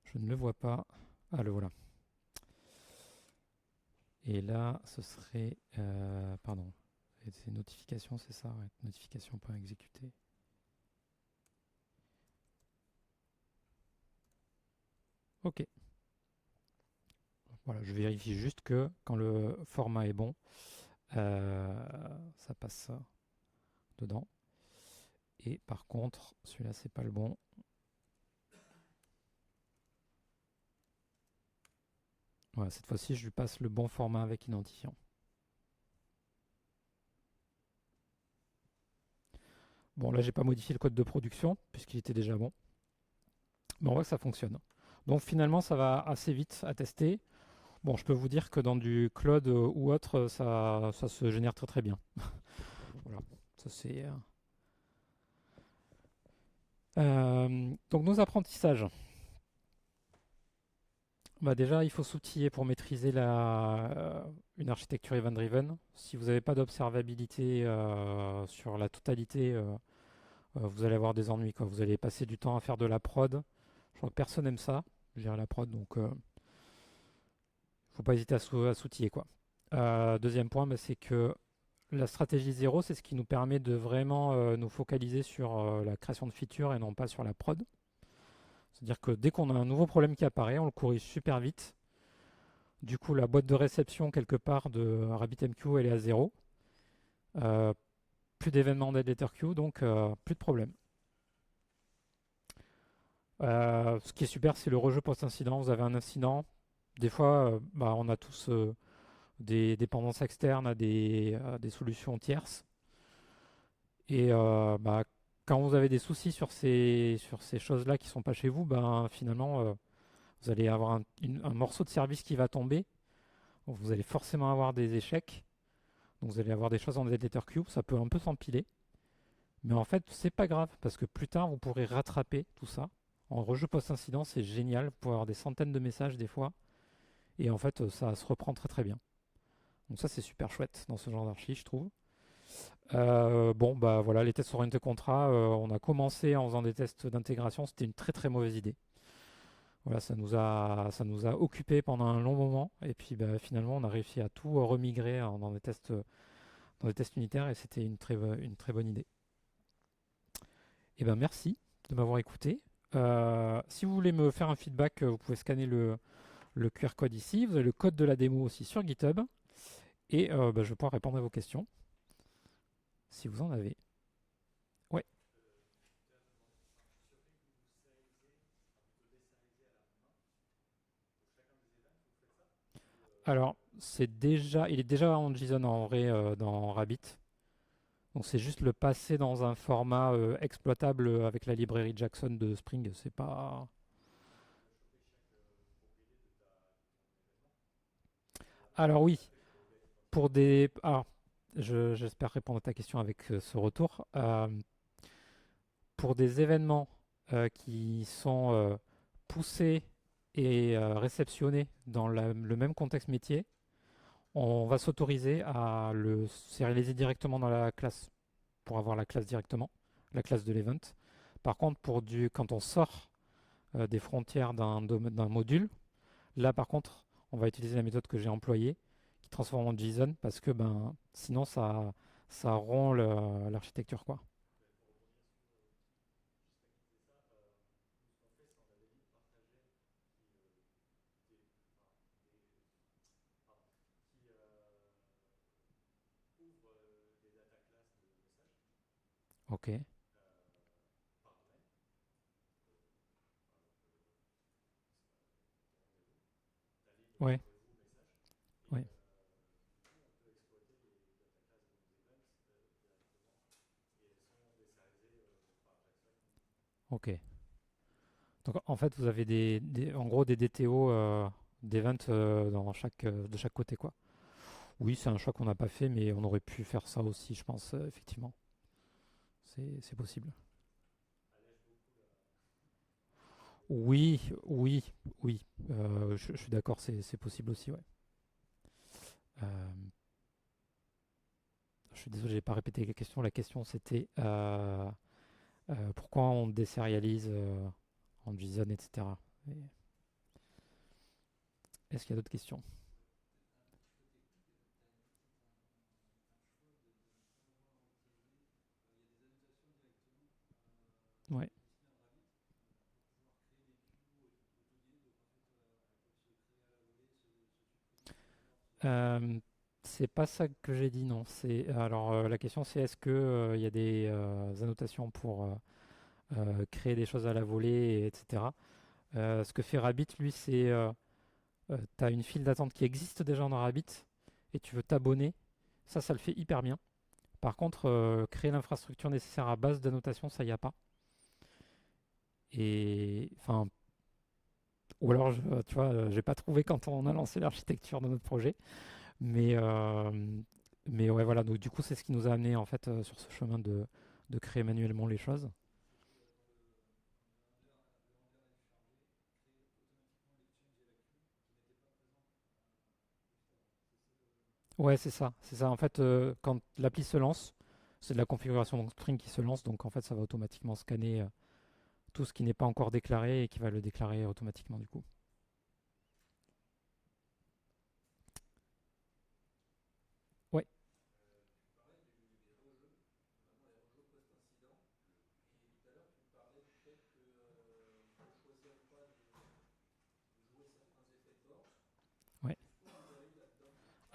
Je ne le vois pas. Ah, le voilà. Et là, ce serait. Pardon. C'est notification, c'est ça, ouais. Notification.exécuter. Ok. Voilà, je vérifie juste que quand le format est bon, ça passe dedans. Et par contre, celui-là, c'est pas le bon. Voilà, cette fois-ci, je lui passe le bon format avec identifiant. Bon, là, j'ai pas modifié le code de production puisqu'il était déjà bon. Mais on voit que ça fonctionne. Donc finalement, ça va assez vite à tester. Bon, je peux vous dire que dans du Claude ou autre, ça se génère très très bien. Voilà, ça c'est. Donc nos apprentissages. Déjà, il faut s'outiller pour maîtriser une architecture event-driven. Si vous n'avez pas d'observabilité sur la totalité, vous allez avoir des ennuis, quoi. Vous allez passer du temps à faire de la prod. Je crois que personne n'aime ça, gérer la prod, donc faut pas hésiter à s'outiller, quoi. Deuxième point, c'est que La stratégie zéro, c'est ce qui nous permet de vraiment nous focaliser sur la création de features et non pas sur la prod. C'est-à-dire que dès qu'on a un nouveau problème qui apparaît, on le corrige super vite. Du coup, la boîte de réception quelque part de RabbitMQ, elle est à zéro. Euh, Plus d'événements DeleterQ, donc plus de problème. Ce qui est super, c'est le rejeu post-incident. Vous avez un incident. Des fois, bah, on a tous des dépendances externes à des solutions tierces. Et bah, quand vous avez des soucis sur ces choses-là qui ne sont pas chez vous, ben, finalement, vous allez avoir un morceau de service qui va tomber. Donc, vous allez forcément avoir des échecs. Donc vous allez avoir des choses en DeleterQ. Ça peut un peu s'empiler. Mais en fait, c'est pas grave parce que plus tard, vous pourrez rattraper tout ça. En rejeu post-incident, c'est génial. Vous pouvez avoir des centaines de messages des fois. Et en fait, ça se reprend très très bien. Donc ça, c'est super chouette dans ce genre d'archi, je trouve. Bon, bah voilà, les tests orientés contrat, on a commencé en faisant des tests d'intégration. C'était une très très mauvaise idée. Voilà, ça nous a occupé pendant un long moment. Et puis bah, finalement, on a réussi à tout remigrer dans des tests unitaires et c'était une très bonne idée. Et ben merci de m'avoir écouté. Si vous voulez me faire un feedback, vous pouvez scanner le QR code ici. Vous avez le code de la démo aussi sur GitHub. Et bah, je vais pouvoir répondre à vos questions si vous en avez. Ouais. Alors, il est déjà en JSON en vrai dans Rabbit. Donc c'est juste le passer dans un format exploitable avec la librairie Jackson de Spring. C'est pas. Alors oui, pour des. Alors, j'espère répondre à ta question avec ce retour. Pour des événements qui sont poussés et réceptionnés dans le même contexte métier, on va s'autoriser à le sérialiser directement dans la classe pour avoir la classe directement, la classe de l'event. Par contre, quand on sort des frontières d'un module, là par contre, on va utiliser la méthode que j'ai employée qui transforme en JSON parce que sinon ça rompt l'architecture quoi. Ok. Ouais. Ouais. Ok. Donc en fait, vous avez en gros des DTO d'event de chaque côté quoi. Oui, c'est un choix qu'on n'a pas fait, mais on aurait pu faire ça aussi, je pense, effectivement. C'est possible. Oui, oui, oui. Je suis d'accord, c'est possible aussi, ouais. Euh, je suis désolé, j'ai pas répété la question. La question c'était pourquoi on désérialise en JSON, etc. Et est-ce qu'il y a d'autres questions? Ouais. Euh, c'est pas ça que j'ai dit, non. Alors la question c'est est-ce que il y a des annotations pour créer des choses à la volée, etc. Ce que fait Rabbit, lui, c'est tu as une file d'attente qui existe déjà dans Rabbit et tu veux t'abonner. Ça le fait hyper bien. Par contre, créer l'infrastructure nécessaire à base d'annotation, ça y a pas. Et enfin, ou alors, tu vois, j'ai pas trouvé quand on a lancé l'architecture de notre projet. Mais, euh, mais ouais, voilà. Donc du coup, c'est ce qui nous a amené en fait sur ce chemin de créer manuellement les choses. Ouais, c'est ça. C'est ça. En fait, quand l'appli se lance, c'est de la configuration donc Spring qui se lance. Donc en fait, ça va automatiquement scanner tout ce qui n'est pas encore déclaré et qui va le déclarer automatiquement du coup. Ouais.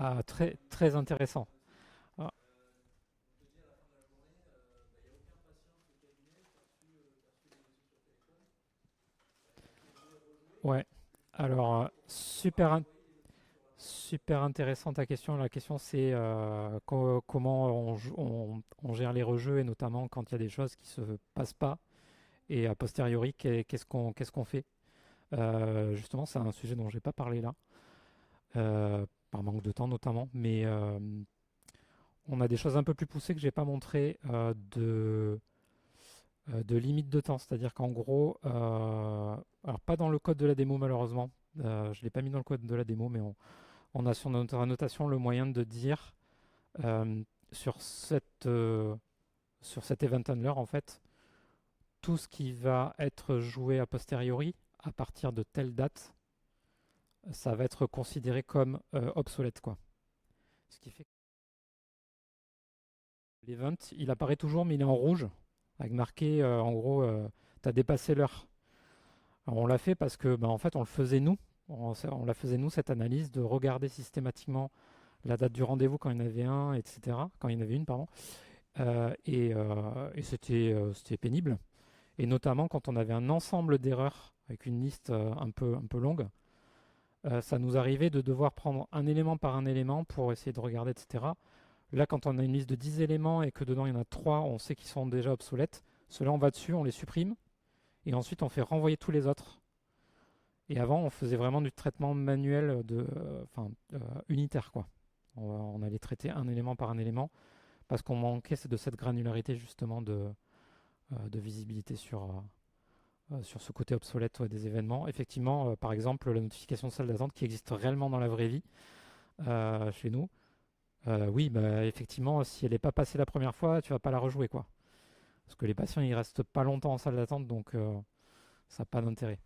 Ah, très, très intéressant. Ah, ouais. Alors, super intéressant ta question. La question c'est comment on gère les rejeux et notamment quand il y a des choses qui se passent pas et a posteriori qu'est-ce qu'on fait. Justement, c'est un sujet dont j'ai pas parlé là, par manque de temps notamment, mais on a des choses un peu plus poussées que j'ai pas montré de limite de temps. C'est-à-dire qu'en gros, alors pas dans le code de la démo malheureusement, je l'ai pas mis dans le code de la démo, mais on a sur notre annotation le moyen de dire euh, sur cette, euh, sur cet event handler en fait, tout ce qui va être joué a posteriori à partir de telle date, ça va être considéré comme obsolète quoi. Ce qui fait que l'event, il apparaît toujours mais il est en rouge avec marqué en gros tu as dépassé l'heure. Alors, on l'a fait parce que en fait on le faisait nous, on la faisait nous cette analyse de regarder systématiquement la date du rendez-vous quand il y en avait un, etc. Quand il y en avait une, pardon. Et c'était pénible. Et notamment quand on avait un ensemble d'erreurs avec une liste un peu longue, ça nous arrivait de devoir prendre un élément par un élément pour essayer de regarder, etc. Là, quand on a une liste de 10 éléments et que dedans il y en a 3, on sait qu'ils sont déjà obsolètes. Ceux-là, on va dessus, on les supprime et ensuite on fait renvoyer tous les autres. Et avant, on faisait vraiment du traitement manuel unitaire, quoi. On allait traiter un élément par un élément parce qu'on manquait de cette granularité justement de visibilité sur ce côté obsolète ouais, des événements. Effectivement, par exemple, la notification de salle d'attente qui existe réellement dans la vraie vie chez nous. Oui, bah, effectivement, si elle n'est pas passée la première fois, tu vas pas la rejouer, quoi. Parce que les patients, ils restent pas longtemps en salle d'attente, donc ça n'a pas d'intérêt.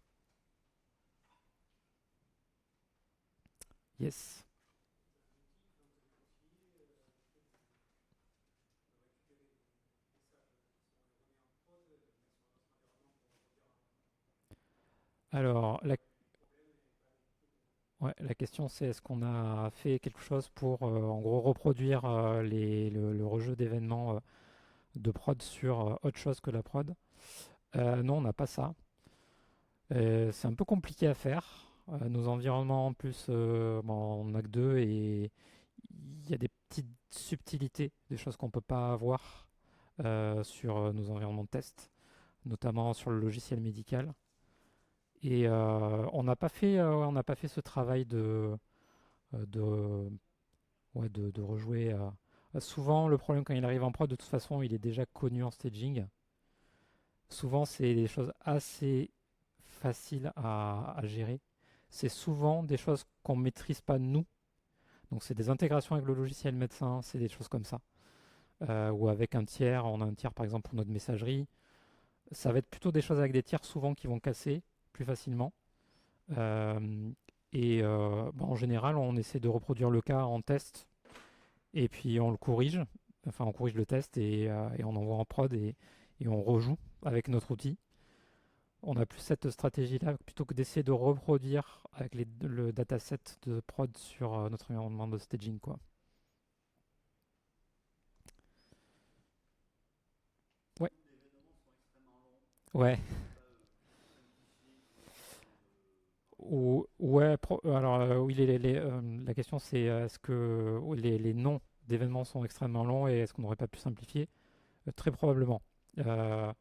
Yes. Alors, la question c'est est-ce qu'on a fait quelque chose pour en gros reproduire le rejeu d'événements de prod sur autre chose que la prod. Non, on n'a pas ça. C'est un peu compliqué à faire. Nos environnements en plus, bon, on n'a que deux et il y a des petites subtilités, des choses qu'on ne peut pas avoir sur nos environnements de test, notamment sur le logiciel médical. Et on n'a pas fait ce travail de, ouais, de rejouer. Souvent, le problème quand il arrive en prod, de toute façon, il est déjà connu en staging. Souvent, c'est des choses assez faciles à gérer. C'est souvent des choses qu'on ne maîtrise pas nous. Donc, c'est des intégrations avec le logiciel médecin, c'est des choses comme ça. Ou avec un tiers, on a un tiers par exemple pour notre messagerie. Ça va être plutôt des choses avec des tiers souvent qui vont casser plus facilement. Euh, en général, on essaie de reproduire le cas en test et puis on le corrige. Enfin, on corrige le test et on envoie en prod et on rejoue avec notre outil. On a plus cette stratégie-là plutôt que d'essayer de reproduire avec le dataset de prod sur notre environnement de staging, quoi. Ouais, ouais. Ouais, alors oui, la question c'est est-ce que les noms d'événements sont extrêmement longs et est-ce qu'on n'aurait pas pu simplifier? Très probablement. Euh,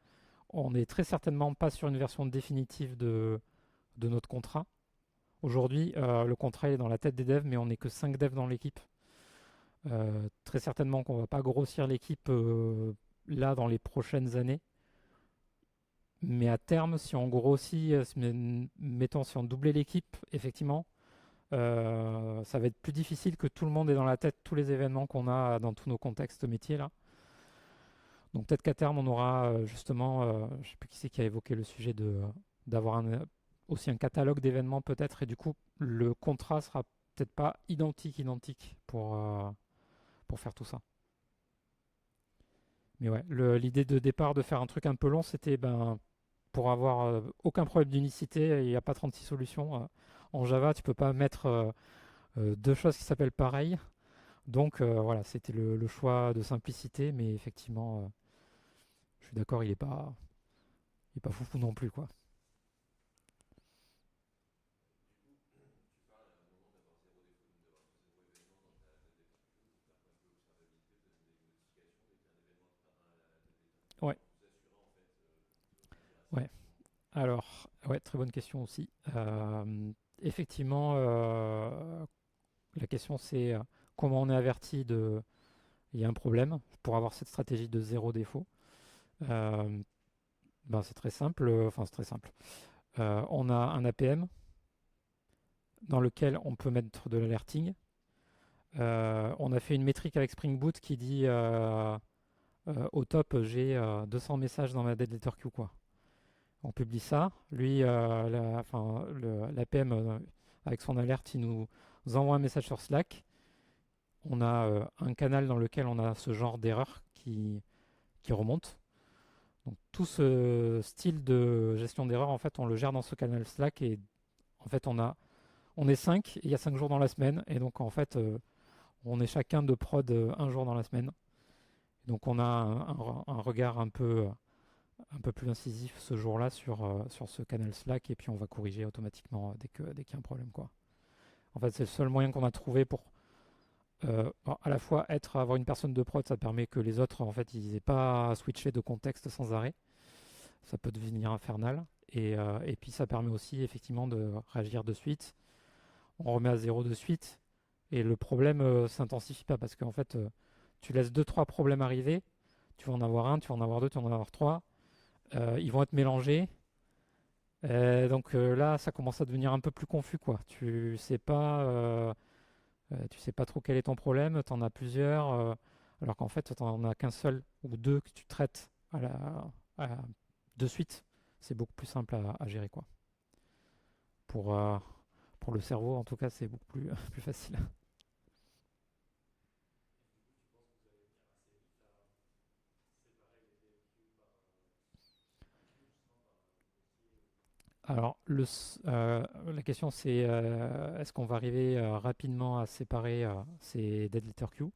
on n'est très certainement pas sur une version définitive de notre contrat. Aujourd'hui, le contrat est dans la tête des devs, mais on n'est que 5 devs dans l'équipe. Très certainement qu'on ne va pas grossir l'équipe là dans les prochaines années. Mais à terme, si on grossit, mettons, si on doublait l'équipe, effectivement, ça va être plus difficile que tout le monde ait dans la tête tous les événements qu'on a dans tous nos contextes métiers là. Donc peut-être qu'à terme, on aura justement, je ne sais plus qui c'est qui a évoqué le sujet d'avoir aussi un catalogue d'événements peut-être, et du coup, le contrat sera peut-être pas identique pour faire tout ça. Mais ouais, l'idée de départ de faire un truc un peu long, c'était pour avoir aucun problème d'unicité, il n'y a pas 36 solutions. En Java, tu peux pas mettre deux choses qui s'appellent pareil. Donc voilà, c'était le choix de simplicité, mais effectivement, je suis d'accord, il est pas foufou non plus, quoi. Ouais, ouais. Alors, ouais, très bonne question aussi. Effectivement, la question c'est comment on est averti de il y a un problème pour avoir cette stratégie de zéro défaut. Euh, ben, c'est très simple, enfin c'est très simple. On a un APM dans lequel on peut mettre de l'alerting. On a fait une métrique avec Spring Boot qui dit au top j'ai 200 messages dans ma dead letter queue quoi. On publie ça. Lui, l'APM avec son alerte, il nous envoie un message sur Slack. On a un canal dans lequel on a ce genre d'erreur qui remonte. Donc tout ce style de gestion d'erreur, en fait, on le gère dans ce canal Slack et en fait, on est 5 et il y a 5 jours dans la semaine et donc en fait, on est chacun de prod un jour dans la semaine. Donc on a un regard un peu plus incisif ce jour-là sur ce canal Slack et puis on va corriger automatiquement dès qu'il y a un problème quoi. En fait, c'est le seul moyen qu'on a trouvé pour à la fois avoir une personne de prod, ça permet que les autres en fait ils n'aient pas à switcher de contexte sans arrêt. Ça peut devenir infernal. Et puis ça permet aussi effectivement de réagir de suite. On remet à zéro de suite et le problème s'intensifie pas parce qu'en fait tu laisses deux trois problèmes arriver. Tu vas en avoir un, tu vas en avoir deux, tu vas en avoir trois. Ils vont être mélangés. Donc là, ça commence à devenir un peu plus confus, quoi. Tu sais pas trop quel est ton problème. Tu en as plusieurs, alors qu'en fait, tu n'en as qu'un seul ou deux que tu traites à- de suite. C'est beaucoup plus simple à gérer, quoi. Pour, euh, pour le cerveau, en tout cas, c'est beaucoup plus, plus facile. Alors, la question c'est est-ce qu'on va arriver rapidement à séparer ces dead letter queues?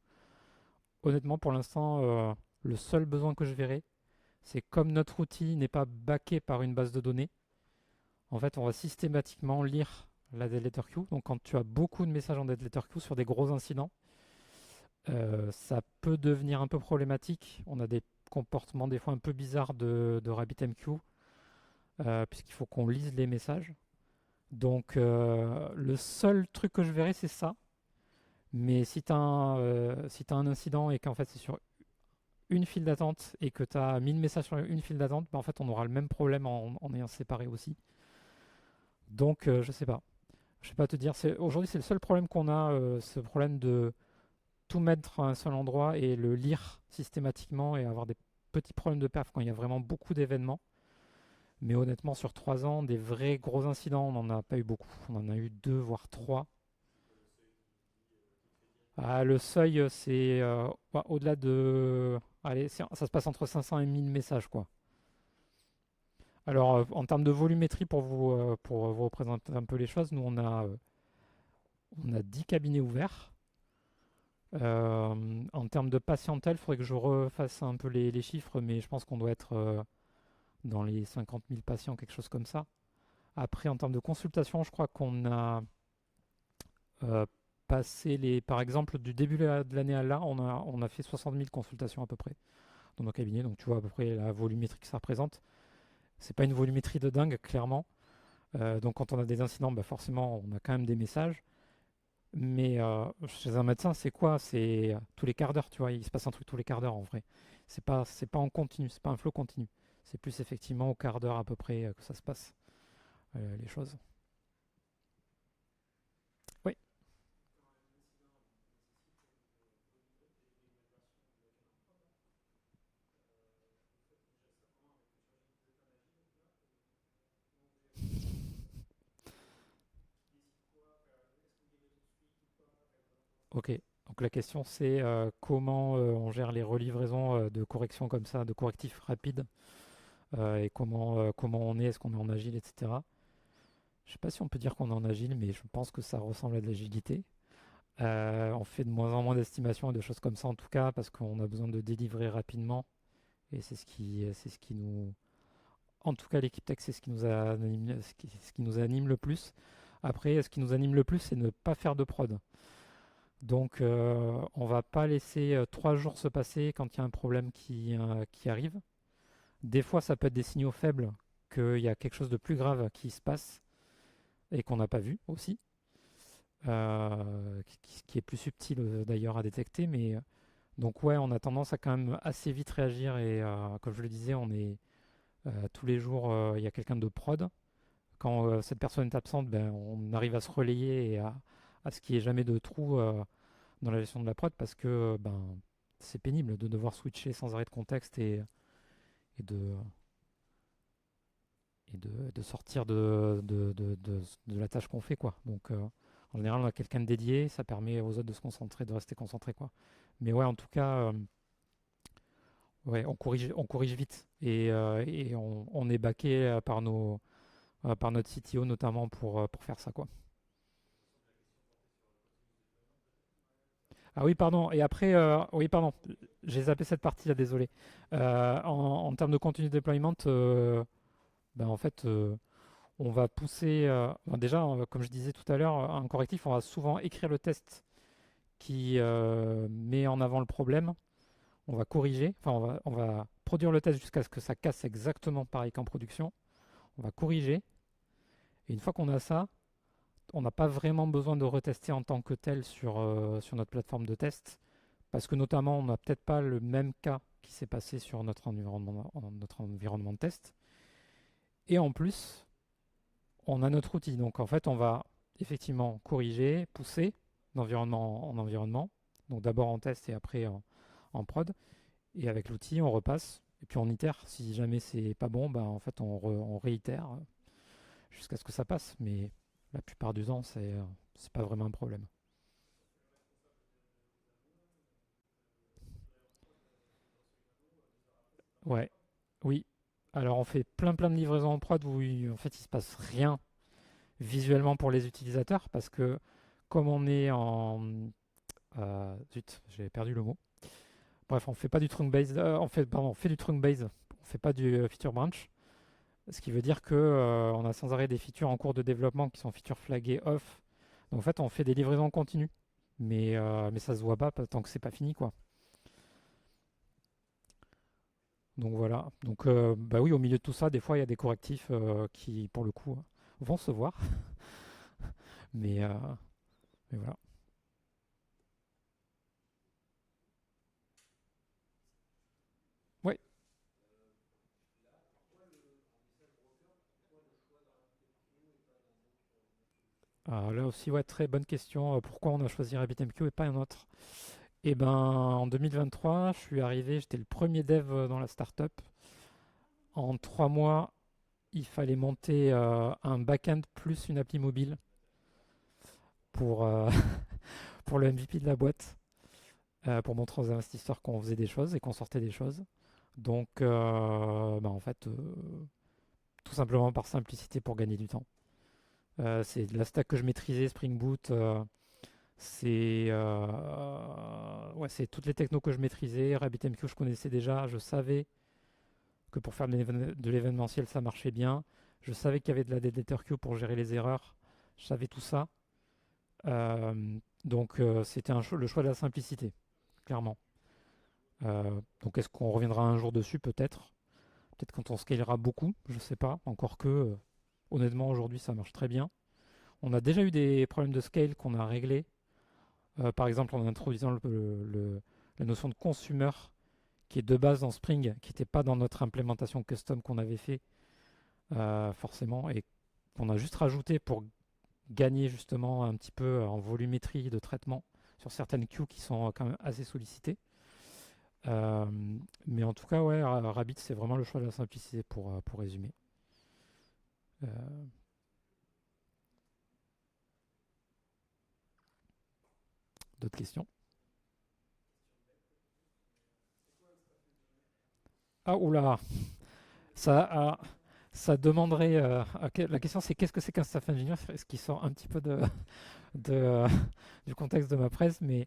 Honnêtement, pour l'instant, le seul besoin que je verrai, c'est comme notre outil n'est pas backé par une base de données, en fait, on va systématiquement lire la dead letter queue. Donc, quand tu as beaucoup de messages en dead letter queue sur des gros incidents, ça peut devenir un peu problématique. On a des comportements des fois un peu bizarres de RabbitMQ, puisqu'il faut qu'on lise les messages. Donc, le seul truc que je verrai, c'est ça. Mais si tu as un incident et qu'en fait c'est sur une file d'attente et que tu as 1000 messages sur une file d'attente, bah, en fait on aura le même problème en ayant séparé aussi. Donc je sais pas. Je sais pas te dire. Aujourd'hui c'est le seul problème qu'on a, ce problème de tout mettre à un seul endroit et le lire systématiquement et avoir des petits problèmes de perf quand il y a vraiment beaucoup d'événements. Mais honnêtement sur 3 ans, des vrais gros incidents, on n'en a pas eu beaucoup. On en a eu 2 voire 3. Ah, le seuil, c'est bah, au-delà de. Allez, ça se passe entre 500 et 1000 messages, quoi. Alors, en termes de volumétrie, pour vous représenter un peu les choses, nous, on a 10 cabinets ouverts. En termes de patientèle, il faudrait que je refasse un peu les chiffres, mais je pense qu'on doit être dans les 50 000 patients, quelque chose comme ça. Après, en termes de consultation, je crois qu'on a euh, passé par exemple, du début de l'année à là, on a fait 60 000 consultations à peu près dans nos cabinets. Donc tu vois à peu près la volumétrie que ça représente. C'est pas une volumétrie de dingue, clairement. Donc quand on a des incidents, bah forcément, on a quand même des messages. Mais chez un médecin, c'est quoi? C'est tous les quarts d'heure, tu vois. Il se passe un truc tous les quarts d'heure en vrai. C'est pas en continu, c'est pas un flot continu. C'est plus effectivement au quart d'heure à peu près que ça se passe, les choses. Oui. Ok. Donc la question c'est comment on gère les relivraisons de corrections comme ça, de correctifs rapides, et comment on est, est-ce qu'on est en agile, etc. Je sais pas si on peut dire qu'on est en agile, mais je pense que ça ressemble à de l'agilité. On fait de moins en moins d'estimations et de choses comme ça en tout cas parce qu'on a besoin de délivrer rapidement et c'est ce qui nous, en tout cas l'équipe tech, c'est ce qui nous anime, ce qui nous anime le plus. Après, ce qui nous anime le plus, c'est ne pas faire de prod. Donc, on va pas laisser 3 jours se passer quand il y a un problème qui arrive. Des fois, ça peut être des signaux faibles qu'il y a quelque chose de plus grave qui se passe et qu'on n'a pas vu aussi, qui est plus subtil d'ailleurs à détecter. Mais donc ouais, on a tendance à quand même assez vite réagir et comme je le disais, on est tous les jours, il y a quelqu'un de prod. Quand cette personne est absente, ben, on arrive à se relayer et à ce qu'il n'y ait jamais de trou dans la gestion de la prod parce que ben, c'est pénible de devoir switcher sans arrêt de contexte et de sortir de la tâche qu'on fait, quoi. Donc, en général, on a quelqu'un de dédié, ça permet aux autres de se concentrer, de rester concentrés, quoi. Mais ouais, en tout cas, ouais, on corrige vite et on est backé par notre CTO notamment pour faire ça, quoi. Ah oui, pardon. Et après, oui, pardon, j'ai zappé cette partie-là, désolé. En termes de continue deployment, ben, en fait, on va pousser. Ben déjà, comme je disais tout à l'heure, un correctif, on va souvent écrire le test qui met en avant le problème. On va corriger, enfin, on va produire le test jusqu'à ce que ça casse exactement pareil qu'en production. On va corriger. Et une fois qu'on a ça, on n'a pas vraiment besoin de retester en tant que tel sur notre plateforme de test. Parce que notamment, on n'a peut-être pas le même cas qui s'est passé sur notre environnement de test. Et en plus, on a notre outil. Donc en fait, on va effectivement corriger, pousser d'environnement en environnement. Donc d'abord en test et après en prod. Et avec l'outil, on repasse. Et puis on itère. Si jamais c'est pas bon, bah, en fait, on réitère jusqu'à ce que ça passe. Mais la plupart du temps, c'est pas vraiment un problème. Ouais, oui. Alors on fait plein de livraisons en prod où en fait il se passe rien visuellement pour les utilisateurs parce que comme on est en zut, j'ai perdu le mot. Bref, on fait pas du trunk base, on fait du trunk base, on fait pas du feature branch, ce qui veut dire que on a sans arrêt des features en cours de développement qui sont features flaguées off. Donc en fait, on fait des livraisons continues, mais ça se voit pas tant que c'est pas fini quoi. Donc voilà. Donc bah oui, au milieu de tout ça, des fois il y a des correctifs qui, pour le coup, vont se voir, mais, euh, mais voilà. Ouais. Alors là aussi, ouais, très bonne question. Pourquoi on a choisi RabbitMQ et pas un autre? Eh ben, en 2023, je suis arrivé, j'étais le premier dev dans la startup. En 3 mois, il fallait monter un back-end plus une appli mobile pour, pour le MVP de la boîte, pour montrer aux investisseurs qu'on faisait des choses et qu'on sortait des choses. Donc, bah, en fait, tout simplement par simplicité pour gagner du temps. C'est de la stack que je maîtrisais, Spring Boot. Ouais, c'est toutes les technos que je maîtrisais. RabbitMQ, je connaissais déjà. Je savais que pour faire de l'événementiel, ça marchait bien. Je savais qu'il y avait de la Deleter Queue pour gérer les erreurs. Je savais tout ça. Donc, c'était le choix de la simplicité, clairement. Donc, est-ce qu'on reviendra un jour dessus? Peut-être. Peut-être quand on scalera beaucoup. Je ne sais pas. Encore que, honnêtement, aujourd'hui, ça marche très bien. On a déjà eu des problèmes de scale qu'on a réglés. Par exemple, en introduisant la notion de consumer qui est de base dans Spring, qui n'était pas dans notre implémentation custom qu'on avait fait forcément, et qu'on a juste rajouté pour gagner justement un petit peu en volumétrie de traitement sur certaines queues qui sont quand même assez sollicitées. Euh, mais en tout cas, ouais, Rabbit, c'est vraiment le choix de la simplicité pour résumer. Euh, D'autres questions? Ah, oula, ça, Ça demanderait. La question, c'est qu'est-ce que c'est qu'un staff engineer? Ce qui sort un petit peu de, euh, du contexte de ma presse, mais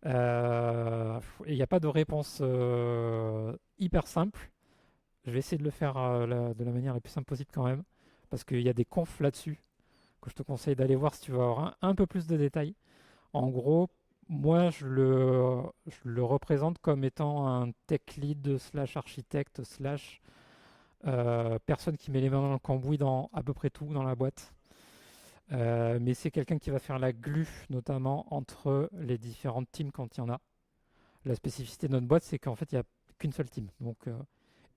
il n'y a pas de réponse hyper simple. Je vais essayer de le faire de la manière la plus simple possible quand même, parce qu'il y a des confs là-dessus que je te conseille d'aller voir si tu veux avoir un peu plus de détails. En gros, moi, je le représente comme étant un tech lead slash architecte slash personne qui met les mains dans le cambouis dans à peu près tout dans la boîte. Mais c'est quelqu'un qui va faire la glue, notamment entre les différentes teams quand il y en a. La spécificité de notre boîte, c'est qu'en fait, il n'y a qu'une seule team.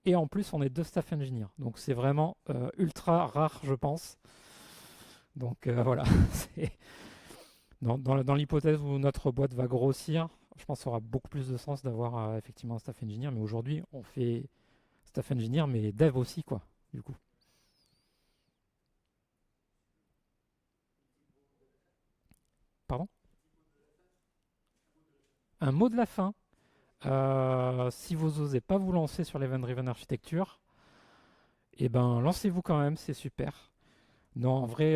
Et en plus, on est deux staff engineers. Donc c'est vraiment ultra rare, je pense. Voilà. C'est- dans l'hypothèse où notre boîte va grossir, je pense que ça aura beaucoup plus de sens d'avoir effectivement un staff engineer. Mais aujourd'hui, on fait staff engineer, mais dev aussi, quoi, du coup. Pardon? Un mot de la fin. Si vous n'osez pas vous lancer sur l'Event-Driven Architecture, eh ben, lancez-vous quand même, c'est super. Non, en vrai,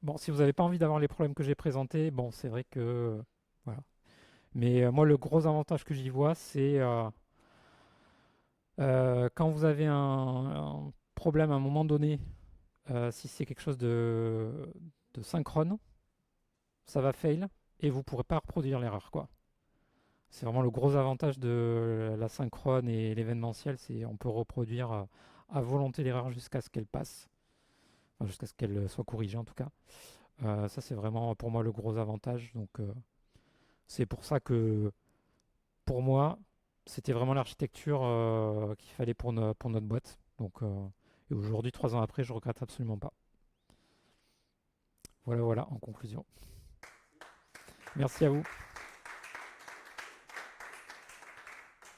bon, si vous n'avez pas envie d'avoir les problèmes que j'ai présentés, bon, c'est vrai que, voilà. Mais moi, le gros avantage que j'y vois, c'est quand vous avez un problème à un moment donné, si c'est quelque chose de synchrone, ça va fail et vous ne pourrez pas reproduire l'erreur, quoi. C'est vraiment le gros avantage de la synchrone et l'événementiel, c'est on peut reproduire à volonté l'erreur jusqu'à ce qu'elle passe, enfin, jusqu'à ce qu'elle soit corrigée en tout cas. Ça c'est vraiment pour moi le gros avantage. C'est pour ça que pour moi c'était vraiment l'architecture qu'il fallait pour notre boîte. Et aujourd'hui, 3 ans après, je regrette absolument pas. Voilà, voilà, en conclusion. Merci à vous.